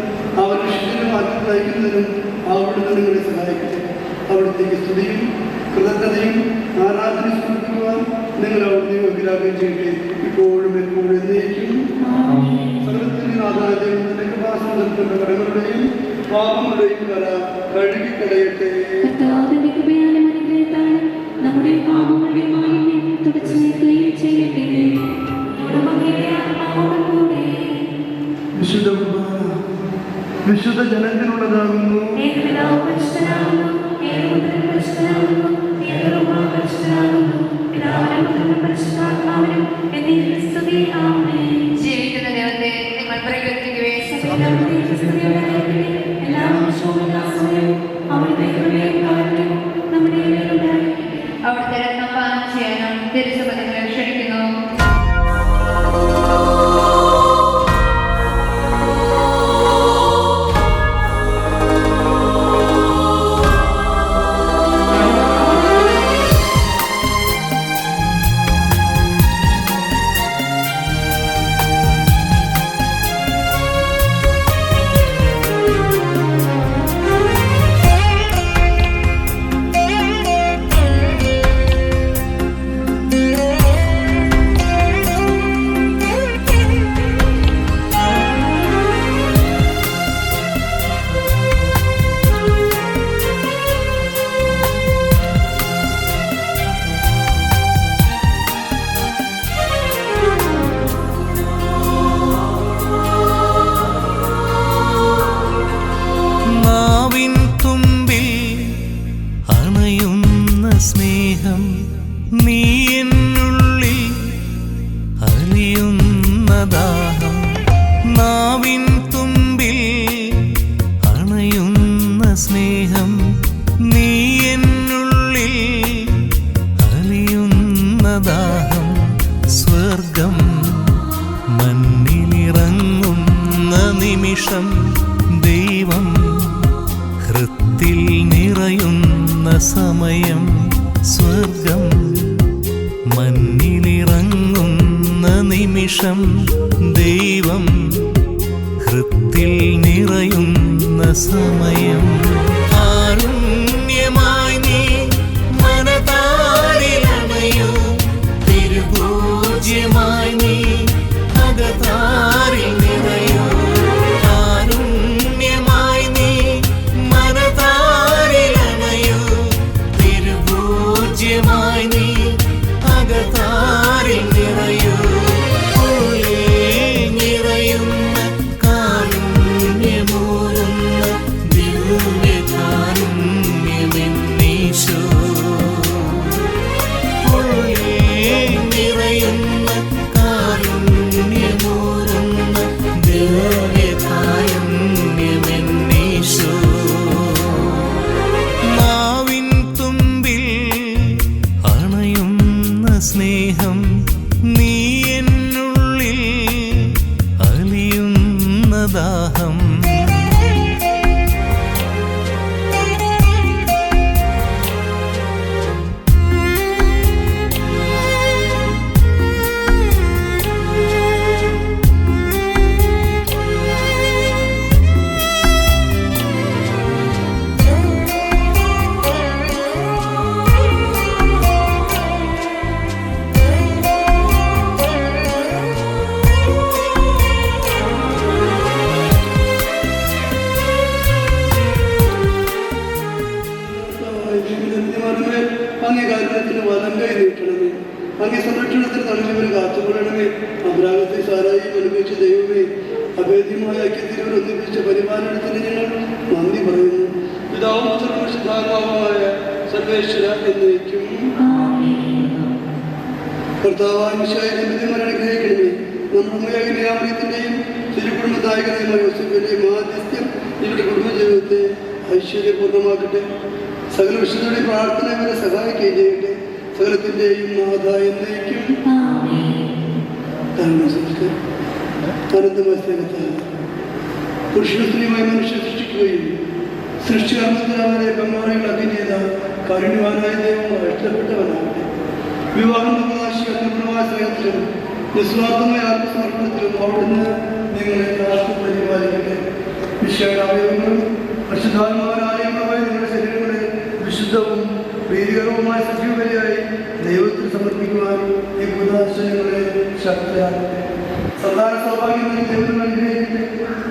അവരുടെ ശുദ്ധിയുടെ മാറ്റം നയിക്കുന്നതിനും അവിടുന്ന് നിങ്ങളെ സഹായിക്കട്ടെ. അവിടത്തേക്ക് സ്തുതിയും കൃതജ്ഞതയും ആരാധനയും സമർപ്പിക്കുവാൻ നിങ്ങൾ അവിടുന്ന് യോഗ്യരാകുകയും ചെയ്യട്ടെ, ഇപ്പോഴും എപ്പോഴും എന്നേക്കും. സർവ്വത്തിന്റെ നാഥായ ദൈവത്തിന്റെ കൃപാസനത്തിന്റെ കടങ്ങളുടെയും പാപങ്ങളുടെയും കര കഴുകിക്കളയട്ടെ. നമ്മുടെ പാപങ്ങളുടെ മാലിന്യം തുടച്ചു നീക്കുകയും ചെയ്യട്ടെ. വിശുദ്ധ കുർബാന വിശുദ്ധ ജനത്തിനുള്ളതാകുന്നു. ജീവിക്കുന്ന ദൈവത്തെ നിങ്ങൾ പ്രകീർത്തിക്കുകയും അവിടുത്തെ രത്നം പാനം ചെയ്യാനും തിരുസഭ നിങ്ങളെ ക്ഷണിക്കുന്നു. നീ എന്നുള്ളിൽ അലിയുന്ന ദാഹം, നാവിൻ തുമ്പിൽ അണയുന്ന സ്നേഹം. നീ എന്നുള്ളിൽ അലിയുന്ന ദാഹം, സ്വർഗം മണ്ണിലിറങ്ങുന്ന നിമിഷം. ദൈവം ഹൃത്തിൽ നിറയുന്ന സമയം. സ്വർഗം മണ്ണിലിറങ്ങുന്ന നിമിഷം. ദൈവം ഹൃത്തിൽ നിറയുന്ന സമയം. കാരുണ്യമായി നീ മനതാരിലണയൂ, തിരുപൂജ്യമായി നീ അകതാരിൽ നിറയൂ. കാരുണ്യമായി നീ മനതാരിലണയൂ, തിരുപൂജ്യമായി നീ അകതാരിൽ നിറയൂ. നിറയുന്ന കാരുണ്യമൂറുന്ന ദിവ്യകാരുണ്യമെന്നീശോ. നിറയുന്ന കാരുണ്യമൂറുന്ന ദിവ്യകാരുണ്യമെന്നീശോ. നാവിൻ തുമ്പിൽ അണയുന്ന സ്നേഹം. നീ എന്നുള്ളിൽ അലിയുന്ന ദാഹം. അംഗീകാരത്തിന് വലം കൈ നീട്ടണമേ. അങ്ങേ സംരക്ഷണത്തിന് തടഞ്ഞവരെ കാത്തുകൊള്ളണമേ. അബ്രാഹത്തെ സാരായി അനുഭവിച്ച ദൈവമേ, അഭേദ്യമായ ഐക്യത്തിലൂടെ ഒന്നിപ്പിച്ച പരിപാലനത്തിന് ഞങ്ങൾ നന്ദി പറയുന്നു. പിതാവും പുത്രനും ശുദ്ധാത്മാവുമായ സർവേശ്വര എന്നേക്കും. കർത്താവായ മിശിഹായെ ദമ്പതിമാരെ അനുഗ്രഹിക്കണമേ. നമ്മുടെ അമ്മയാമയത്തിൻ്റെയും തിരുക്കുടുംബനായകനായ യോസേഫിന്റെയും മാധ്യസ്ഥ്യം ഇവരുടെ കുടുംബജീവിതത്തെ ഐശ്വര്യപൂർണ്ണമാക്കട്ടെ. സകല വിശുദ്ധരുടെ പ്രാർത്ഥന ഇവരെ സഹായിക്കുകയും ചെയ്യട്ടെ. സകലത്തിൻ്റെയും നാഥ എന്നേക്കും. അനന്തമായ സ്നേഹത്താൽ പുരുഷസ്ത്രീയുമായി മനുഷ്യ സൃഷ്ടിക്കുകയും സൃഷ്ടികർമ്മത്തിൽ അവരെ പങ്കാളികളാക്കി ചെയ്ത കാരുണ്യവാനായ ദൈവം ഇഷ്ടപ്പെട്ടവനാകട്ടെ. വിവാഹം അന്യപ്രവാസ സ്നേഹത്തിലും നിസ്വാർത്ഥമായ ആത്മസമർപ്പണത്തിലും അവിടുന്ന് നിങ്ങളെ കാത്തു പരിപാലിക്കട്ടെ. വിശേഷാവയവങ്ങളും പരിശുദ്ധാത്മാരാലയങ്ങളുമായ നിങ്ങളുടെ ശരീരങ്ങളെ വിശുദ്ധവും പ്രീതികരവുമായ സജീവതയായി ദൈവത്തിൽ സമർപ്പിക്കുവാൻ ഈ പുതാശയങ്ങളെ ശക്തരാകട്ടെ. സന്താന സൗഭാഗ്യം ദൈവത്തിൽ അനുഗ്രഹിക്കട്ടെ.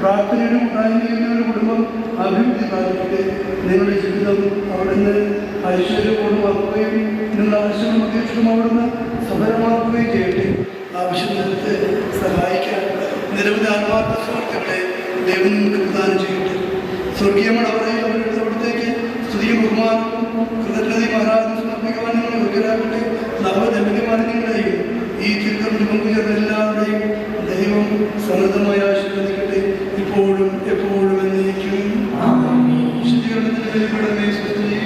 പ്രാർത്ഥനയുടെ ഉണ്ടായിരുന്ന കുടുംബം അഭിവൃദ്ധി പ്രാപിക്കട്ടെ. നിങ്ങളുടെ ജീവിതം അവിടുന്ന് ഐശ്വര്യപൂർണ്ണമാക്കുകയും നിങ്ങളുടെ ആവശ്യങ്ങളും ഉദ്ദേശവും അവിടുന്ന് സഫലമാക്കുകയും ചെയ്യട്ടെ. ആവശ്യത്തെ സഹായിക്കാൻ നിരവധി ആത്മാർത്ഥ സുഹൃത്തുക്കളെ ദൈവം നിങ്ങൾക്ക് പ്രദാനം ചെയ്യട്ടെ. സ്വർഗീയമാണ് അവിടത്തേക്ക് സ്തുതിയും ബഹുമാനവും കൃതജ്ഞതയും ആരാധന സമർപ്പിക്കുവാൻ നിങ്ങൾ യോഗ്യരാകട്ടെ. നവദമ്പതിമാരെയും ഈ തിരുക്കറിന് പങ്കുചേർന്ന എല്ലാവരുടെയും ദൈവം സമൃദ്ധമായി ആശീർവദിക്കട്ടെ, ഇപ്പോഴും എപ്പോഴും എന്നേക്കും. ശുദ്ധീകരണത്തിന് ബലിപീഠമേ സ്തുതി.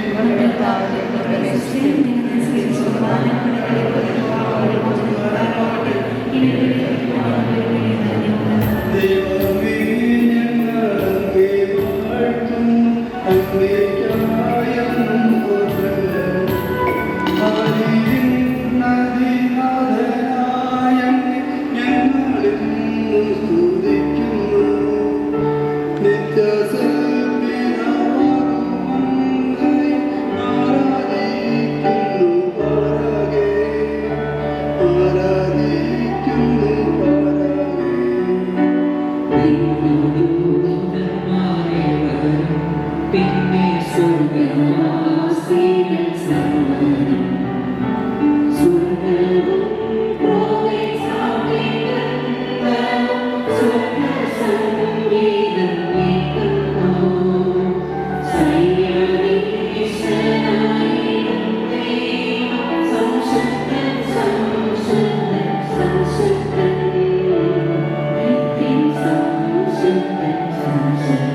ദൈവമേ ഞങ്ങളെ വാഴ്ത്തുന്നു, അങ്ങേയ്ക്കായെന്നും നദിനാഥനായ ഞങ്ങളെന്നും സ്തുതിക്കുന്നു. നിത്യസൽപിതാവാകുമങ്ങയെ ആരാധിക്കുന്നു പാരകേ, ആരാധിക്കുന്നു പാരകേ. പിന്നെ സ്വർഗവാസികൾ സമ്മാനം സ്വർഗവും സ്വർഗസംഗീതം കേൾക്കുന്നു. സൈന്യാധീശനായിടും ദൈവം സംശുദ്ധൻ സംശുദ്ധൻ സംശുദ്ധൻ നിത്യം സംശുദ്ധൻ സംശുദ്ധൻ.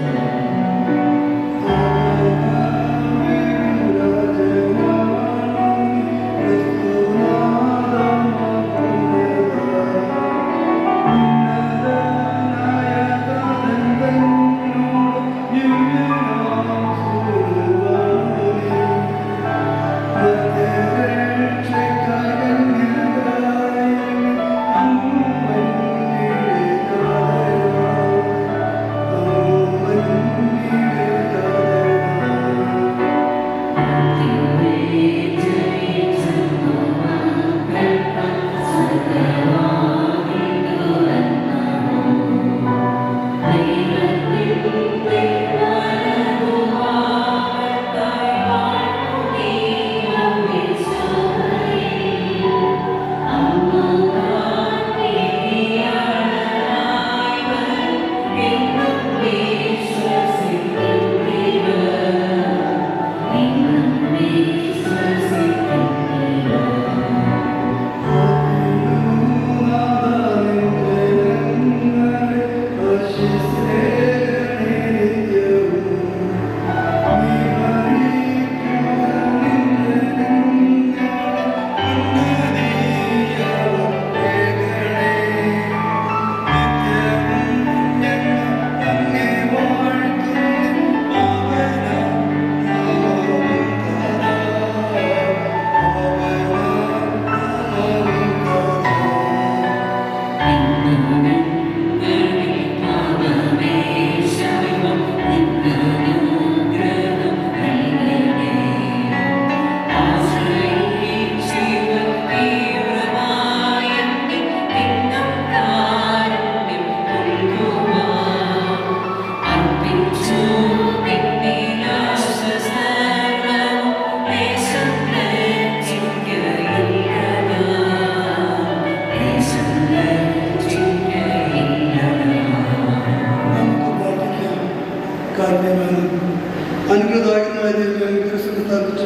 അനുഗ്രഹദായകമായ ദൈവം സ്ഥാപിച്ച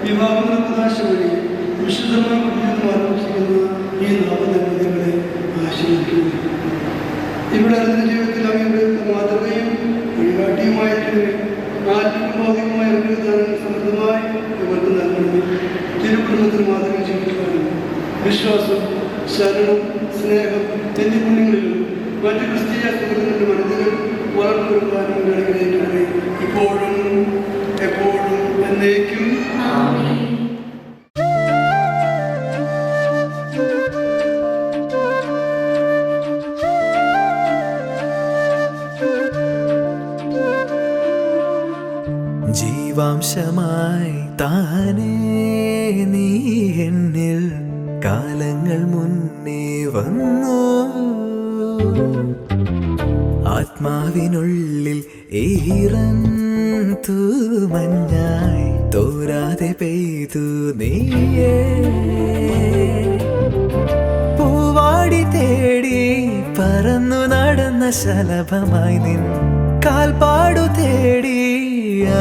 വിവാഹങ്ങളുടെ പ്രകാശ വഴി വിശുദ്ധമായ കുടുംബം ആരംഭിച്ചിരിക്കുന്ന ഈ നാമധന്യങ്ങളെ ആശീർവദിക്കുന്നു. ഇവിടെ അതിൻ്റെ ജീവിതത്തിൽ അവയുടെ മാതൃകയും വഴികാട്ടിയുമായിട്ട് ആത്മികമായ അനുഗ്രഹദാനങ്ങൾ സമൃദ്ധമായി ഇവർക്ക് നൽകണം. തിരുക്കുടുംബത്തിന് മാതൃക ജീവിക്കുവാനും വിശ്വാസം, ശരണം, സ്നേഹം എന്നീ പുണ്യങ്ങളിലും മറ്റ് ക്രിസ്തീയ സുഹൃത്തുക്കളുടെ മനസ്സിൽ വളർന്നു വരുവാനും അനുഗ്രഹിക്കണമേ, ഇപ്പോഴും എപ്പോഴും എന്നേക്കും. ജീവാംശമായി താനേ നീ എന്നിൽ കാലങ്ങൾ മുന്നേ വന്നു, ആത്മാവിനുള്ളിൽ ഈറൻ തൂമഞ്ഞായി തോരാതെ പെയ്തു നീയേ. പൂവാടി തേടി പറന്നു നടന്ന ശലഭമായി നിൻ കാൽപ്പാടു തേടി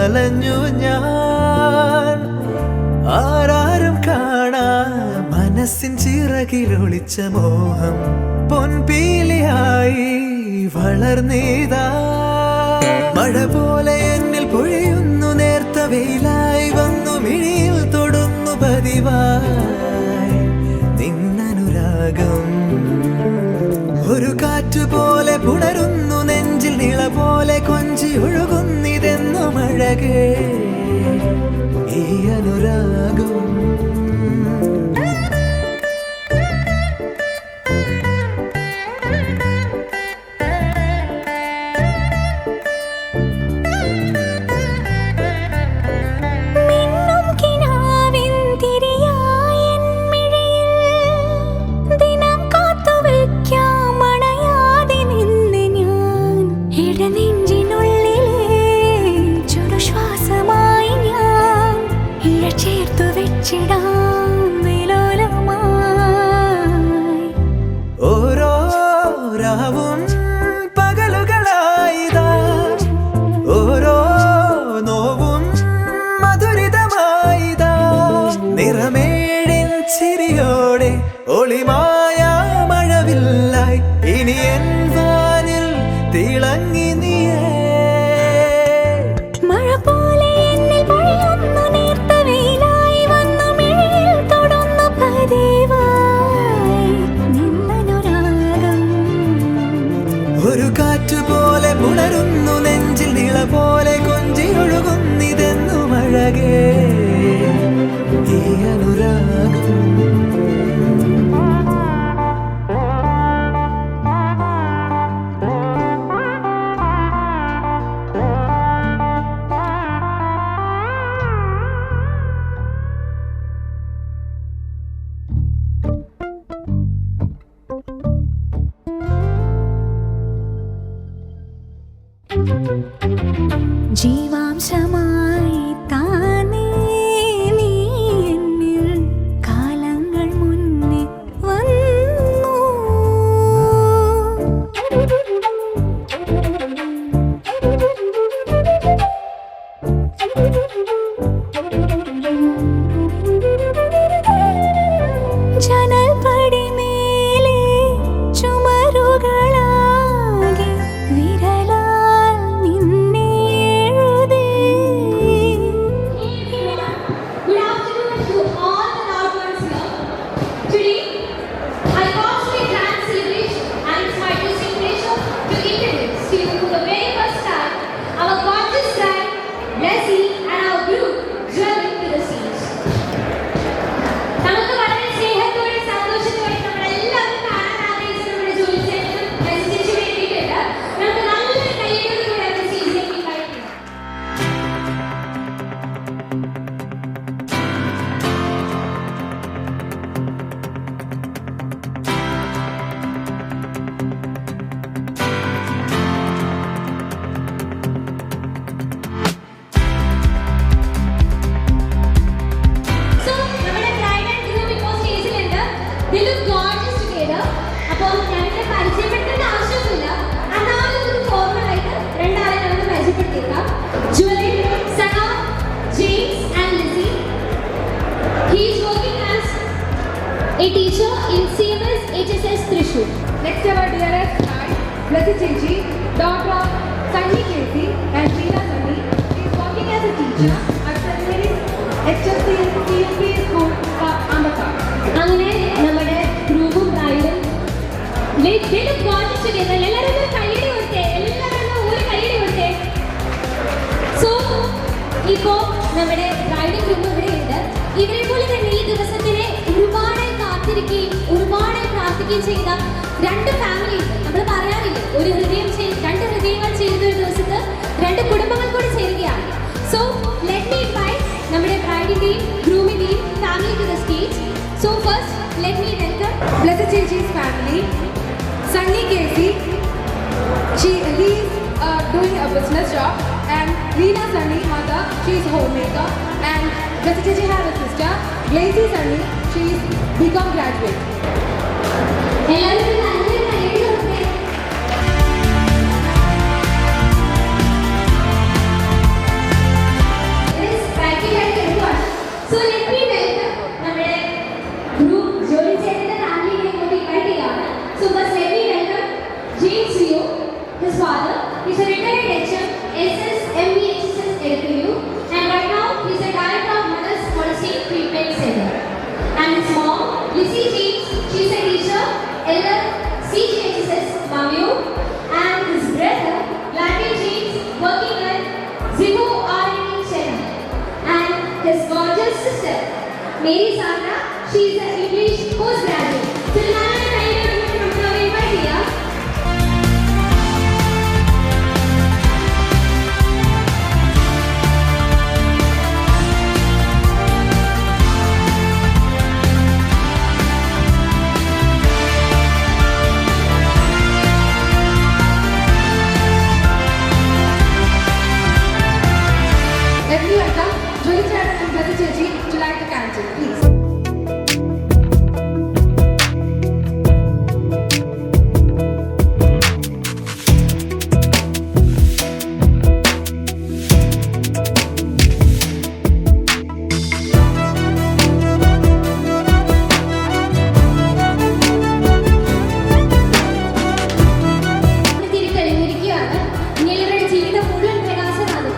അലഞ്ഞു ഞാൻ. ആരാരും കാണാ മനസ്സിൻ ചിറകിലൊളിച്ച മോഹം പൊൻപീലിയായി വളർന്നീതാ. മഴ പോലെ എന്നിൽ പൊഴിയുന്നു, നേർത്ത വെയിലായി വന്നു മിഴിയിൽ തൊടുന്നു പതിവായി നിന്നനുരാഗം. ഒരു കാറ്റുപോലെ പുണരുന്നു നെഞ്ചിൽ, നിള പോലെ കൊഞ്ചി ഒഴുകുന്നിതെന്നു മഴകേ ഈ അനുരാഗം. ഓരോ രാവും പകലുകളായിതാ, ഓരോ നോവും മധുരിതമായിതാ. നിറമേഴിൻ ചിരിയോടെ ഒളിമായ മഴവില്ലായി ഇനി എൻ വാനിൽ തിളങ്ങി നീയേ. മഴ പോലെ എന്നിൽ പൊഴിയുന്നു, നേർത്ത വെയിലായി വന്നു മിഴിയിൽ തൊടുന്നു പതിവായി നിന്നനുരാഗം. ഒരു കാറ്റുപോലെ പുണരുന്നു നെഞ്ചിൽ, നിള പോലെ കൊഞ്ചി ഒഴുകുന്നിതെന്നു മഴകേ ഈ അനുരാഗം. ജീവാംശമായി താനേ നീ എന്നിൽ കാലങ്ങൾ മുന്നേ വന്നു. ജനൽപടി മേലെ ചുമരുകളാകെ വിരലാൽ നിന്നെ എഴുതി. Good afternoon to all the loved ones here. Today, I costly grand celebration and it's my distinct pleasure to introduce to you for the very first time our gorgeous bride, Leslie, and our group journey to the stage. നമുക്ക് വളരെ സ്നേഹത്തോടെ സന്തോഷത്തോടെ നമ്മളെല്ലാവരും കാണാൻ ആഗ്രഹിച്ച നമ്മുടെ ജോലി ചേട്ടനും മെസ്സേജ് വേണ്ടിയിട്ടുണ്ട്. നമുക്ക് നല്ലൊരു കൈയ്യടിയോടുകൂടി അവരുടെ സ്റ്റേജിലേക്ക് കഴിക്കാം. So, നമ്മുടെ bride and groom ഇപ്പോൾ സ്റ്റേജിലുണ്ട്. They look gorgeous together. അപ്പോൾ ഞങ്ങളെ പരിചയപ്പെടുത്തേണ്ട ആവശ്യമൊന്നുമില്ല. അന്നാലും ഒരു ഫോർമൽ ആയിട്ട് രണ്ടാളെ നമുക്ക് പരിചയപ്പെടുത്തിയേക്കാം. Julie, Sana, James and Lizzie. He is working as a teacher in CMS HSS Thrissur. Next our dearest bride, Blessed Chinchi, daughter of Sunny Casey and Sheila Sunny. She is working as a teacher at St. Mary's HSC CUP School, Ambakar. അങ്ങനെ നമ്മുടെ ഗ്രൂപ്പും ബ്രൈഡും they look gorgeous together. എല്ലാവരും ഒരു കൈയ്യടി കൊടുത്തേ. എല്ലാവരും ഒരു ഇപ്പോൾ നമ്മുടെ ബ്രൈഡും ഗ്രൂമും ഇവിടെ ഉണ്ട്. ഇവരെ പോലെ തന്നെ ഈ ദിവസത്തിനെ ഒരുപാട് കാത്തിരിക്കുകയും ഒരുപാട് പ്രാർത്ഥിക്കുകയും ചെയ്ത രണ്ട് ഫാമിലീസ്, നമ്മൾ പറയാറില്ലേ, ഒരു ഹൃദയം രണ്ട് ഹൃദയങ്ങൾ ചേരുന്ന ഒരു ദിവസത്ത് രണ്ട് കുടുംബങ്ങൾ കൂടി ചേരുകയാണ്. സോ ലെറ്റ് മീ ഇൻവൈറ്റ് നമ്മുടെ ബ്രൈഡിന്റെയും ഗ്രൂമിന്റെയും family to the stage. So first let me welcome Blessed Chechi's family. Sunny Casey, he's doing a business job, and Leena Sunny, mother, she's homemaker, and Blessed Chechi has a sister, Glazy Sunny, she's BCom graduate. എല്ലാവരും നല്ലൊരു കൈയ്യടി കൊടുക്കേ. So let me welcome നമ്മുടെ ഗ്രൂപ്പ് ജോലി ചെയ്യുന്ന ഫാമിലിയെ ഇങ്ങോട്ട് ഇൻവൈറ്റ് ചെയ്യാണ്. So first let me welcome James Rio. His father is a retired HM, SSMBHS LPU, and right now he's a director of Mothers Policy Treatment Center. And his mom, Lizzie James, she's a teacher, elder CGHS Mamio, and his brother, Larry James, working at Zivo R&D Chennai, and his gorgeous sister, Mary Sandra, she's an English postgraduate. So now I invite here. Let me welcome Joy Chad and Blessed Chechi to light the candle, please. തിരിച്ചറിഞ്ഞിരിക്കുകയാണ്. ഇനിയുള്ളവരുടെ ജീവിതം മുഴുവൻ പ്രകാശമാണ്.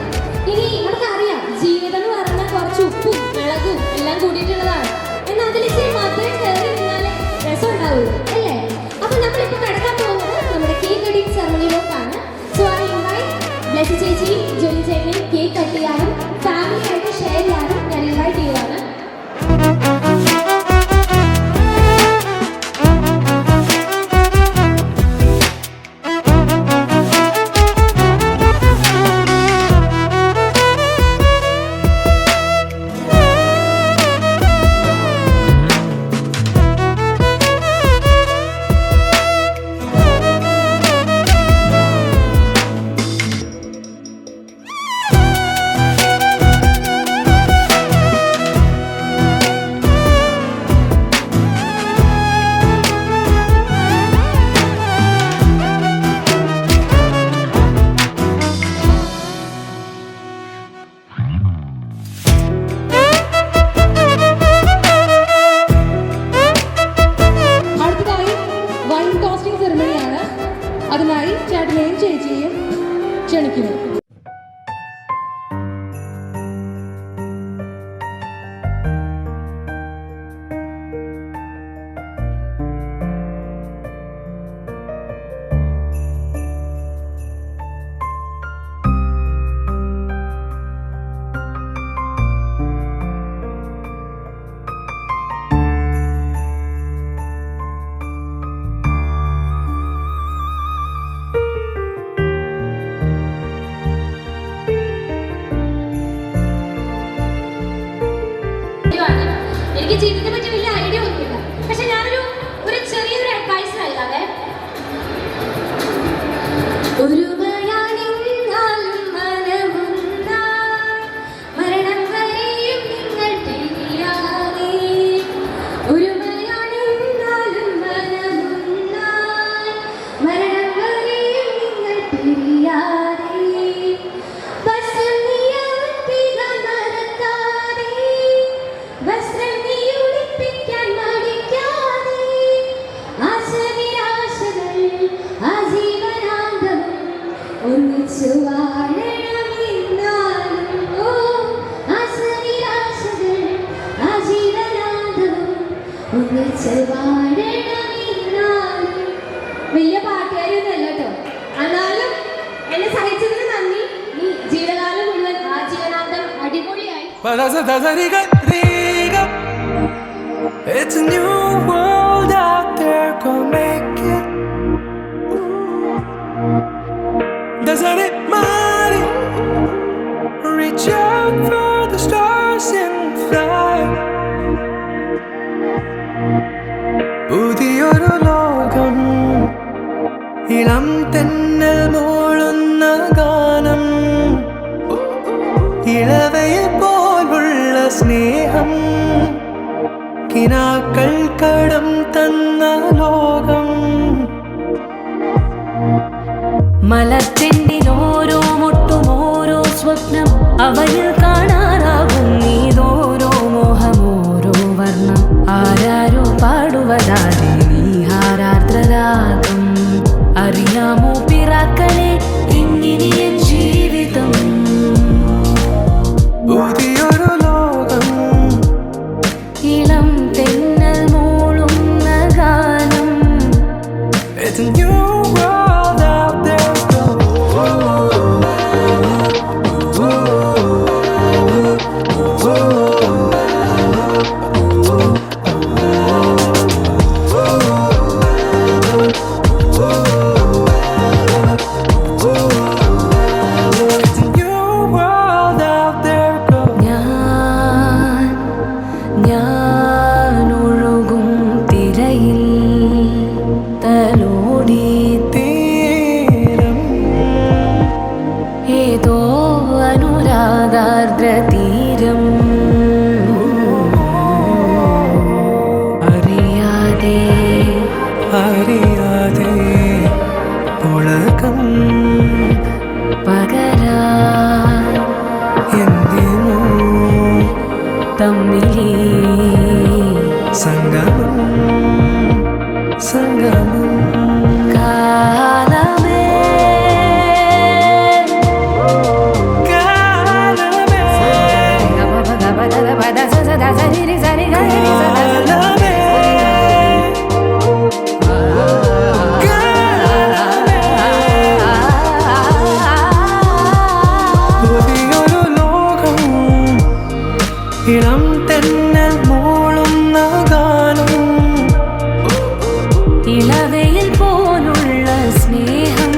ഇനി നമുക്കറിയാം, ജീവിതം എന്ന് പറഞ്ഞാൽ കുറച്ച് ഉപ്പും മുളകും എല്ലാം കൂടിയിട്ടുള്ളതാണ്. എന്നാൽ അതിൽ ഇച്ചിരി മധുരം കയറി നിന്നാലേ രസം ഉണ്ടാവുള്ളൂ, അല്ലേ? അപ്പൊ നമ്മളിപ്പോൾ കിടക്കാൻ പോകുന്നത് നമ്മുടെ കേക്ക് കട്ടിംഗ് സെറമണിയിലേക്കാണ്. സോ ഐ ഇൻവൈറ്റ് ബ്ലെസ്സി ചേച്ചി, ജോലി ചേട്ടൻ കേക്ക് കട്ട് ചെയ്യാനും ഫാമിലി ആയിട്ട് ഷെയർ ചെയ്യാനും ഞാൻ ഇൻവൈറ്റ് ചെയ്യുകയാണ്. അടുത്തതായി വൈൻ ടോസ്റ്റിംഗ് സെറമണിയാണ്. അതിനായി ചേട്ടനെയും ചേച്ചിയെയും ക്ഷണിക്കുന്നു. എനിക്ക് ജീവിതത്തെ പറ്റി വലിയ ഐഡിയ ഒന്നുമില്ല, പക്ഷെ ഞാനൊരു ചെറിയൊരു അഡ്വൈസ് നൽകാതെ. മരണം വരെയും നിങ്ങൾ പിരിയാതെ, ഒരുമയാണെന്നാലും മനമുന്നായി, മരണം വരെയും നിങ്ങൾ പിരിയാതെ, വസ്ത്രം നീ അർപ്പിക്കാൻ മറക്കാതെ, വസ്ത്രം നീ ഉടുപ്പിക്കാൻ മടിക്കാതെ, ആശനിരാശകൾ ആജീവനാന്തം ഒന്നിച്ചു വാഴണമെന്നാലും, ഓ ആശനിരാശകൾ ആജീവനാന്തം ഒന്നിച്ചു വാഴണമെന്നാലും. വലിയ പാട്ടുകാരൊന്നുമല്ല കേട്ടോ, എന്നാലും എന്നെ സഹിച്ചതിന് നന്ദി. നീ ജീവിതകാലം മുഴുവൻ ആജീവനാന്തം It's a new world out there, go make it. Doesn't it matter? Reach out for the stars and fly. പുതിയൊരു ലോകം, ഇളം തെന്നൽ മൂളുന്ന ഗാനം, ഇളവയിൽ പോലുള്ള സ്നേഹം, കിനാക്കൾ കടം തന്ന ലോകം. മലച്ചെണ്ടിൽ ഓരോ മുട്ടും ഓരോ സ്വപ്നം, അവയിൽ കാണാനാകും നീതോരോ മോഹം, ഓരോ വർണ്ണം. ആരാരോ പാടുവതാതെ നീഹാരാർദ്രരാഗം. അറിയാമോ പിറാക്കളെ ഇന്നിനിയ ജീവിതം? പുതിയൊരു ലോകം, ഇളം തെന്നൽ മൂളുന്ന ഗാനം. it's a new world out there, go. It's a new world out there, go. ഞാൻ ഒഴുകും തിരയിൽ തലോടി തീരം ഏതോ അനുരാഗാർദ്ര തീരം. അറിയാതെ അറിയാതെ പുളകം പകരാ എന്തിനോ തമ്മിലേ സംഗമം സംഗമം. കാലമേ കാലമേ പുതിയൊരു ലോകം, ഇളം തെന്നൽ മൂളുന്ന ഗാനം, ഇളവയിൽ പോലുള്ള സ്നേഹം,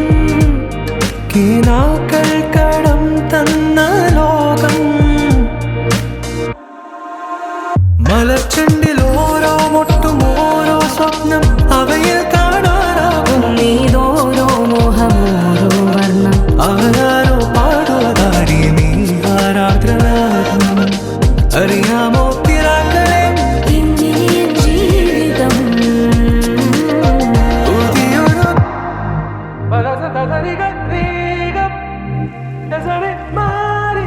കിനാക്കൾ കടം തന്ന ലോകം. മലർച്ചെണ്ടിൽ ഓരോ മുട്ടും ഓരോ സ്വപ്നം, അവയിൽ കാണാനാകും നീതോരോ മോഹം, ഓരോ വർണ്ണം. ആരാരോ പാടുവതാരി നീ ആരാധനാകും. അറിയാമോ പിറാക്കളെ ഇന്നിനിയ ജീവിതം? പുതിയൊരു മാറി.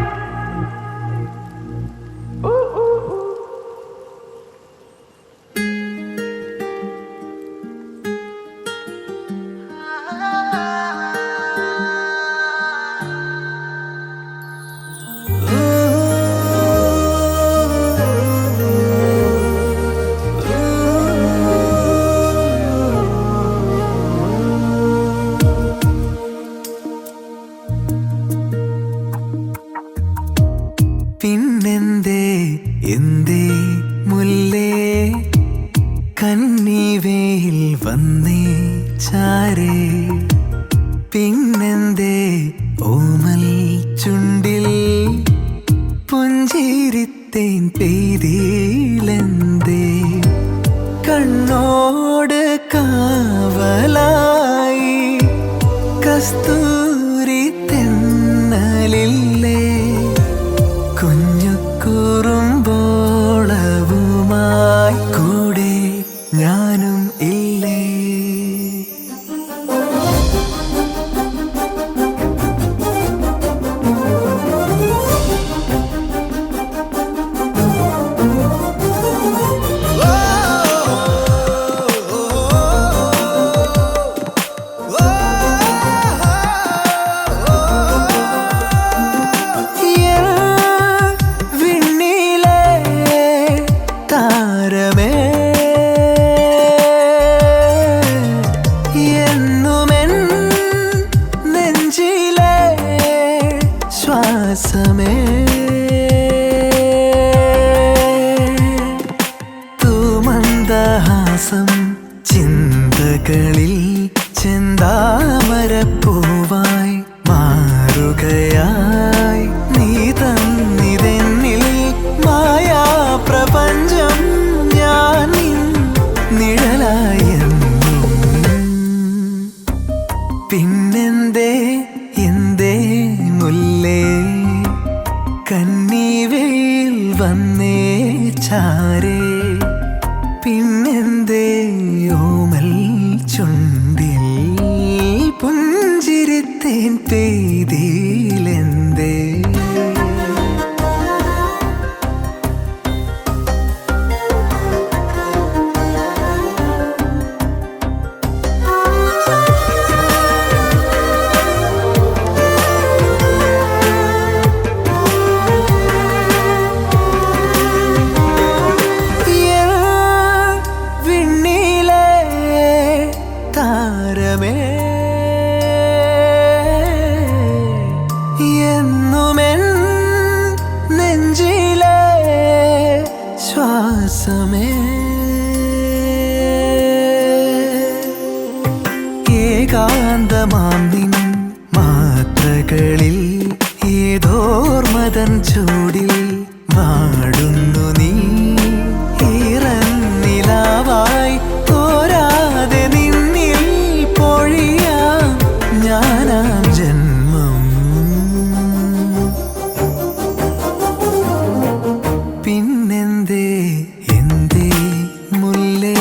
പിന്നെന്തേ എന്തേ മുല്ലേ കന്നിവേയിൽ വന്നേ ചാരേ? പിന്നെന്തേ ഓമൽ ചുണ്ടിൽ പുഞ്ചിരിത്തേൻ പെയ്തിലെന്തേ? കണ്ണോട് കാവലായി കസ്തൂരി തെന്നലില്ലേ? കുഞ്ഞു കുറുമ്പോളവുമായി കൂടെ ഞാനും ഇല്ലേ? ശ്വാസമേ ചാരേ പിന്നെന്തേ ഓമൽ ചുണ്ടിൽ പുഞ്ചിരിത്തേൻ പെയ്തിലെന്തേ ഏകാന്തമാം നിൻ മാത്രകളിൽ ഏതോർമതൻ ചൂടിൽ വാടുന്നു നീ ഈറന്നിലാവായി തോരാതെ നിന്നിൽ പൊഴിയാം ഞാനാം ജന്മം പിന്നെന്തേ എന്തേ മുല്ലേ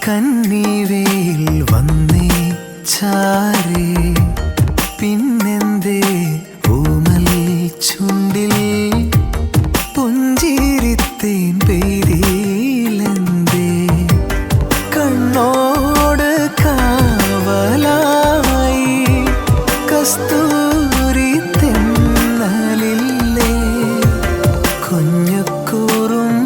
കന്നിവേൽ വന്നേ ചാരേ പിന്നെന്തേ ഓമൽ ചുണ്ടിൽ പുഞ്ചിരിത്തേൻ പെയ്തിലെന്തേ കണ്ണോട് കാവലായി കസ്തൂരി തെന്നലില്ലേ കുഞ്ഞു കുറുമ്പോളവുമായി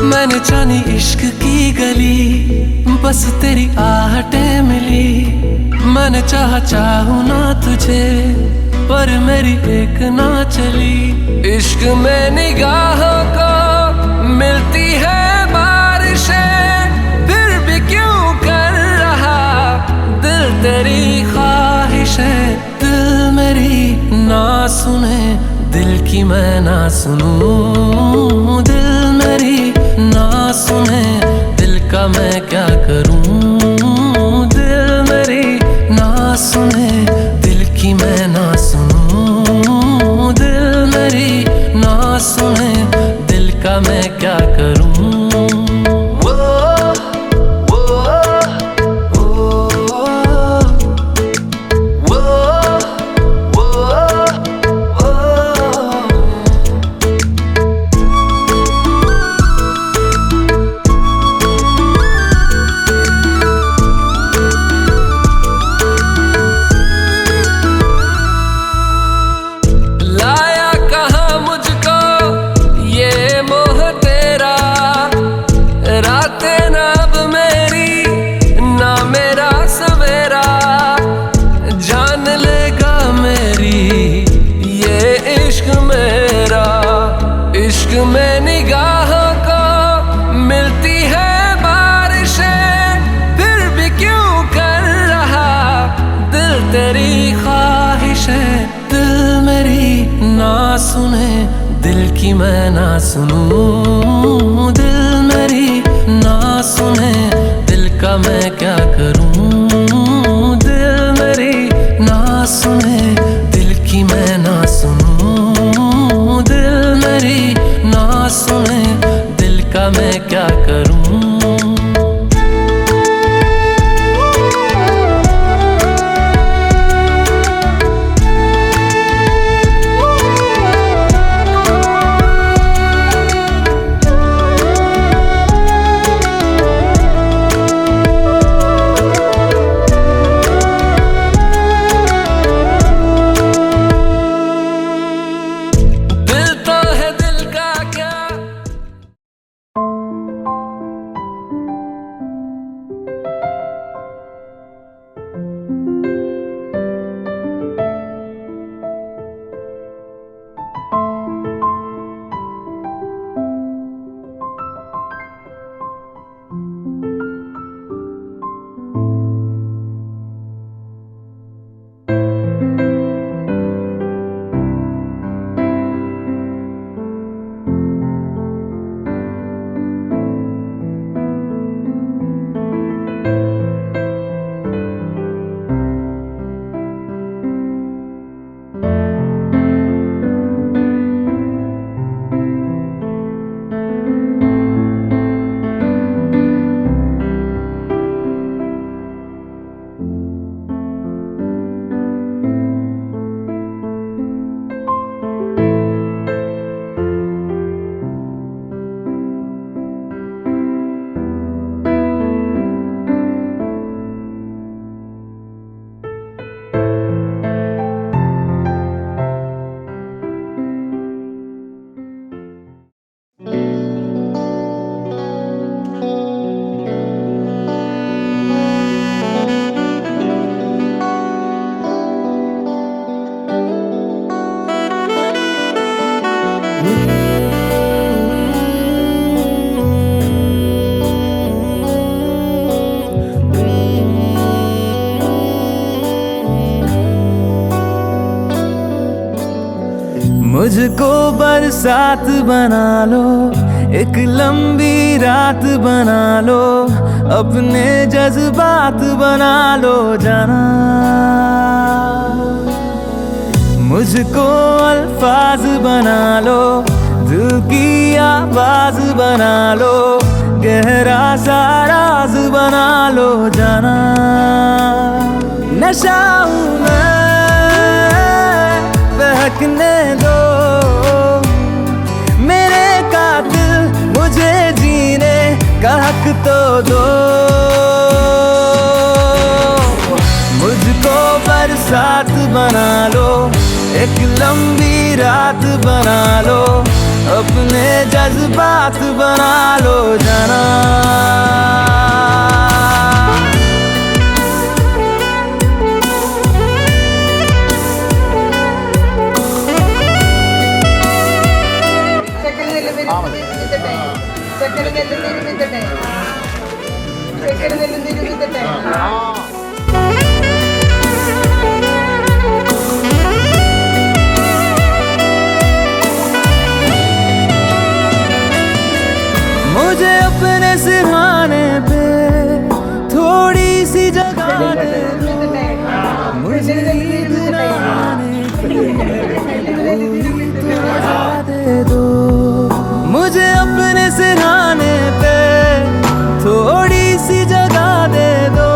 मैंने जानी इश्क की गली बस तेरी आहटें मिली मैंने चाहूँ ना तुझे पर मेरी एक ना चली इश्क में निगाहों को मिलती है बारिशें फिर भी क्यों कर रहा दिल तेरी ख्वाहिशें दिल मेरी ना सुने दिल की मैं ना सुनूं दिल मेरी ना सुने दिल का मैं क्या करूं दिल मेरी ना सुने दिल की मैं ना सुनूं दिल मेरी ना सुने दिल का मैं क्या करूं में निगाहों को मिलती है बारिशें फिर भी क्यों कर रहा दिल तेरी ख्वाहिशें दिल मेरी ना सुने दिल की मैं ना सुनूं दिल मेरी ना सुने दिल का मैं क्या करूं दिल मेरी ना सुने दिल की मैं ना सुनूं दिल मेरी ना सुने दिल का मैं क्या करूं मुझको बरसात बना लो, एक लंबी रात बना लो, अपने जज्बात बना लो जाना। मुझको अल्फाज बना लो, दिल की आवाज बना लो, गहरा सा राज बना लो जाना। नशा हूँ मैं, बहकने दो मेरे कातिल, मुझे जीने का हक तो दो। मुझको बरसात बना लो, एक लंबी रात बना लो, अपने जज्बात बना लो जाना। मुझे अपने सिरहाने पे थोड़ी सी जगह दे दो, मुझे नींद न आने की दे दो। मुझे अपने सिरहाने पे थोड़ी सी जगह दे दो,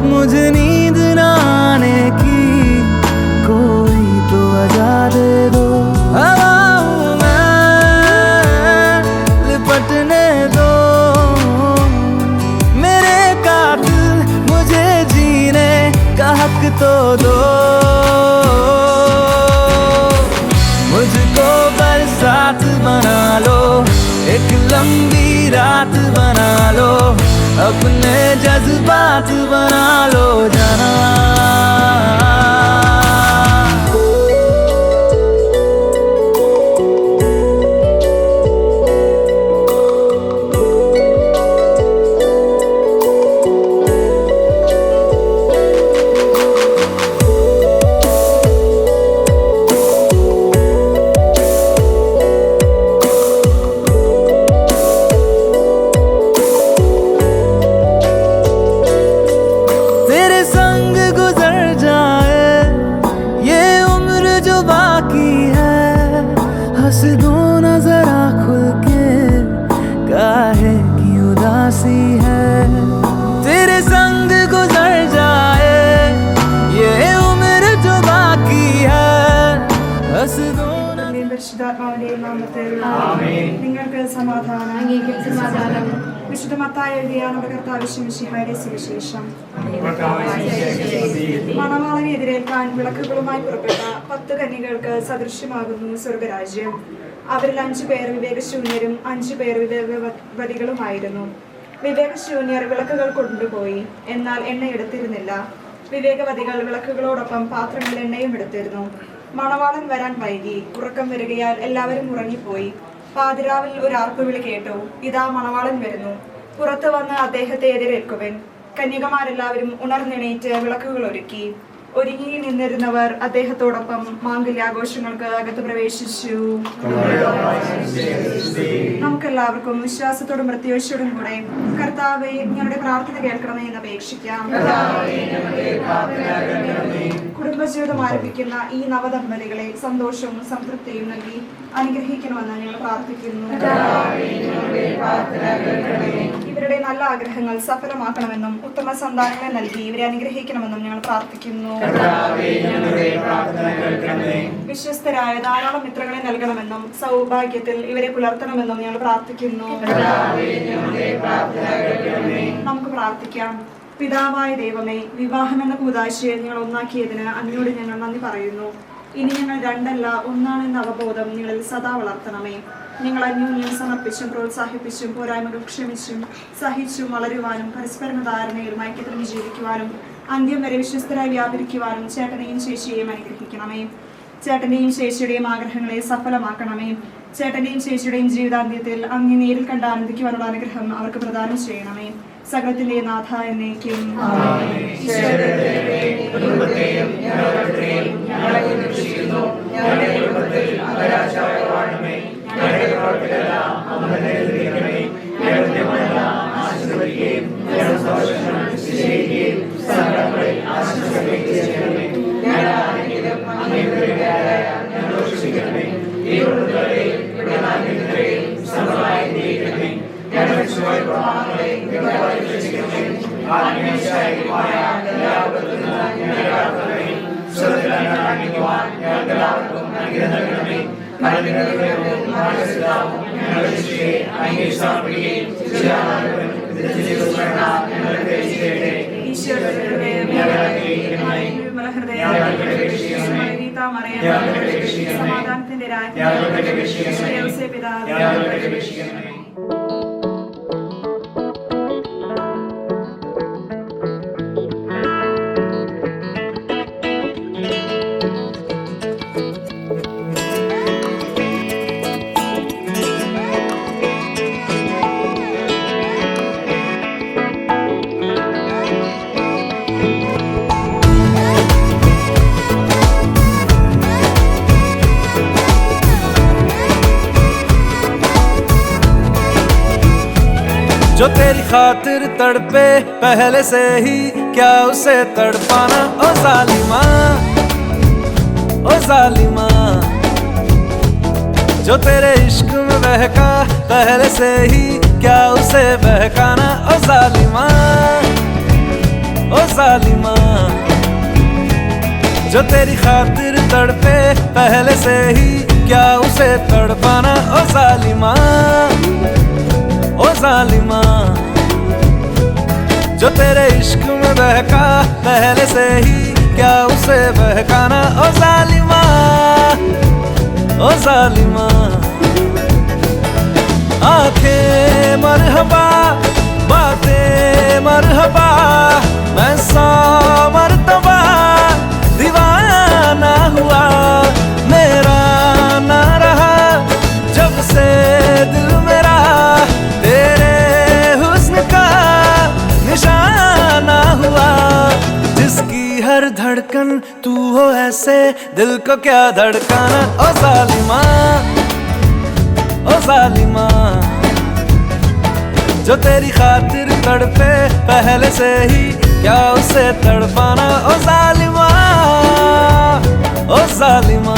मुझे नींद न आने की कोई तो वजह दे दो। हवा हूँ मैं, लिपटने दो मेरे कातिल, मुझे जीने का हक तो दो। मुझको बरसात बना लो, एक लंबी रात बना लो, अपने जज्बात बना लो जाना। हंस दो ना जरा खुल के, काहे की उदासी है, तेरे संग गुजर जाए ये उम्र जो बाकी है। हंस दो ना। പരിശുദ്ധാത്മാവിന്റെ നാമത്തിൽ നിങ്ങൾക്ക് സമാധാനം. വിശുദ്ധ മത്തായി എഴുതിയ നമ്മുടെ കർത്താവ് മിശിഹായുടെ സുവിശേഷം. മണവാളനെ എതിരേൽക്കാൻ വിളക്കുകളുമായി പുറപ്പെട്ട 10 കന്യകൾക്ക് സദൃശ്യമാകുന്നു സ്വർഗരാജ്യം. അവരിൽ 5 പേർ വിവേകശൂന്യരും 5 പേർ വിവേകവതികളുമായിരുന്നു. വിവേകശൂന്യർ വിളക്കുകൾ കൊണ്ടുപോയി, എന്നാൽ എണ്ണ എടുത്തിരുന്നില്ല. വിവേകവതികൾ വിളക്കുകളോടൊപ്പം പാത്രങ്ങളിൽ എണ്ണയും എടുത്തിരുന്നു. മണവാളൻ വരാൻ വൈകി. ഉറക്കം വരികയാൽ എല്ലാവരും ഉറങ്ങിപ്പോയി. പാതിരാവിൽ ഒരു ആർപ്പുവിളി കേട്ടു, ഇതാ മണവാളൻ വരുന്നു, പുറത്തു വന്ന് അദ്ദേഹത്തെ എതിരേൽക്കുവൻ. കന്യകമാരെല്ലാവരും ഉണർന്നെണീറ്റ് വിളക്കുകൾ ഒരുക്കി. ഒരുങ്ങി നിന്നിരുന്നവർ അദ്ദേഹത്തോടൊപ്പം മാംഗല്യാഘോഷങ്ങൾക്ക് അകത്ത് പ്രവേശിച്ചു. നമുക്കെല്ലാവർക്കും വിശ്വാസത്തോടും പ്രത്യാശയോടും കൂടെ കർത്താവേ ഞങ്ങളുടെ പ്രാർത്ഥന കേൾക്കണമേ എന്ന് അപേക്ഷിക്കാം. കുടുംബജീവിതം ആരംഭിക്കുന്ന ഈ നവദമ്പതികളെ സന്തോഷവും സംതൃപ്തിയും നൽകി അനുഗ്രഹിക്കണമെന്ന് ഞങ്ങൾ പ്രാർത്ഥിക്കുന്നു. ഇവരുടെ നല്ല ആഗ്രഹങ്ങൾ സഫലമാക്കണമെന്നും ഉത്തമ സന്താനങ്ങളെ നൽകി ഇവരെ അനുഗ്രഹിക്കണമെന്നും ഞങ്ങൾ പ്രാർത്ഥിക്കുന്നു. വിശ്വസ്തരായ ധാരാളം മിത്രങ്ങളെ നൽകണമെന്നും സൗഭാഗ്യത്തിൽ ഇവരെ പുലർത്തണമെന്നും ഞങ്ങൾ പ്രാർത്ഥിക്കുന്നു. നമുക്ക് പ്രാർത്ഥിക്കാം. പിതാവായ ദൈവമേ, വിവാഹമെന്ന കൂദാശയെ ഞങ്ങൾ ഒന്നാക്കിയതിന് അങ്ങയോട് ഞങ്ങൾ നന്ദി പറയുന്നു. ഇനി ഞങ്ങൾ രണ്ടല്ല ഒന്നാണെന്ന അവബോധം നിങ്ങളിൽ സദാ വളർത്തണമേ. നിങ്ങൾ അന്യോന്യം സമർപ്പിച്ചും പ്രോത്സാഹിപ്പിച്ചും പോരായ്മകൾ ക്ഷമിച്ചും സഹിച്ചും വളരുവാനും പരസ്പര ധാരണയിലും ഐക്യത്തിലും ജീവിക്കുവാനും അന്ത്യം വരെ വിശ്വസ്തരായി വ്യാപരിക്കുവാനും ചേട്ടനെയും ചേച്ചിയെയും അനുഗ്രഹിക്കണമേ. ചേട്ടന്റെയും ചേച്ചിയുടെയും ആഗ്രഹങ്ങളെ സഫലമാക്കണമേ. ചേട്ടന്റെയും ചേച്ചിയുടെയും ജീവിതാന്ത്യത്തിൽ അങ്ങ് നേരിൽ കണ്ട് ആനന്ദിക്കുവാനുള്ള അനുഗ്രഹം അവർക്ക് പ്രദാനം ചെയ്യണമേ. സകലത്തിന്റെ നാഥ എന്നേക്കും. കുടുംബത്തെയും സമാധാനത്തിന്റെ രാജ്ഞി പിതാവേ जो तेरी खातिर तड़पे पहले से ही क्या उसे तड़पाना। ओ जालिमा, ओ जालिमा, जो तेरे इश्क में बहका पहले से ही क्या उसे बहकाना। ओ जालिमा, ओ जालिमा, जो तेरी खातिर तड़पे पहले से ही क्या उसे तड़पाना। ओ जालिमा, ओ जालिमा, जो तेरे इश्क में बहका पहले से ही क्या उसे बहकाना। ओ जालिमा, ओ जालिमा, आंखें मरहबा बातें मरहबा, मैं 100 मरतबा दीवाना हुआ। मेरा ना रहा जब से दिल मेरा तेरे हुस्न का निशाना हुआ। जिसकी हर धड़कन तू हो ऐसे दिल को क्या धड़काना। ओ जालिमा, ओ जालिमा, जो तेरी खातिर तड़पे पहले से ही क्या उसे तड़पाना। ओ जालिमा, ओ जालिमा,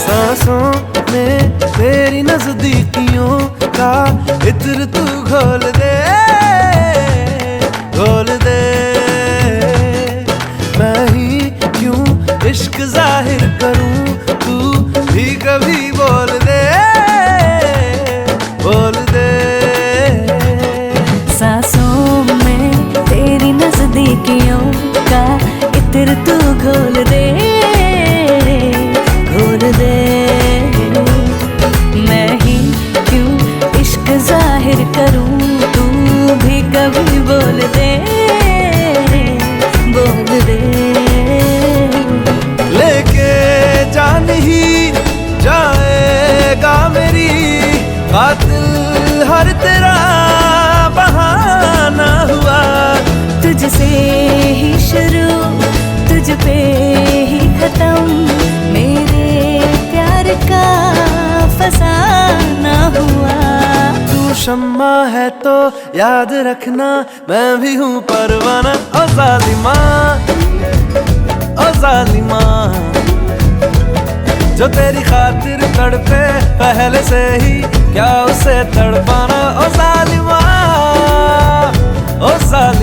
सांसों में तेरी नजदीकियों का इत्र तू घोल दे, घोल दे। मैं ही क्यों इश्क जाहिर करूं, तू भी कभी बोल दे, बोल दे। सांसों में तेरी नजदीकियों का इत्र तू घोल दे, घोल दे। मैं ही क्यों इश्क जाहिर करूं, तू भी कभी बोल दे, बोल दे। लेके जान ही जाएगा मेरी कातिल हर तेरा बहाना हुआ। तुझसे ही शुरू तुझ पे ही खत्म, मेरे प्यार का फसाना हुआ। तू शम्मा है तो याद रखना मैं भी हूँ परवाना। ओ जालिमा, ओ जालिमा, जो तेरी खातिर तड़पे पहले से ही क्या उसे तड़पाना। ओ जालिमा, ओ जालिमा,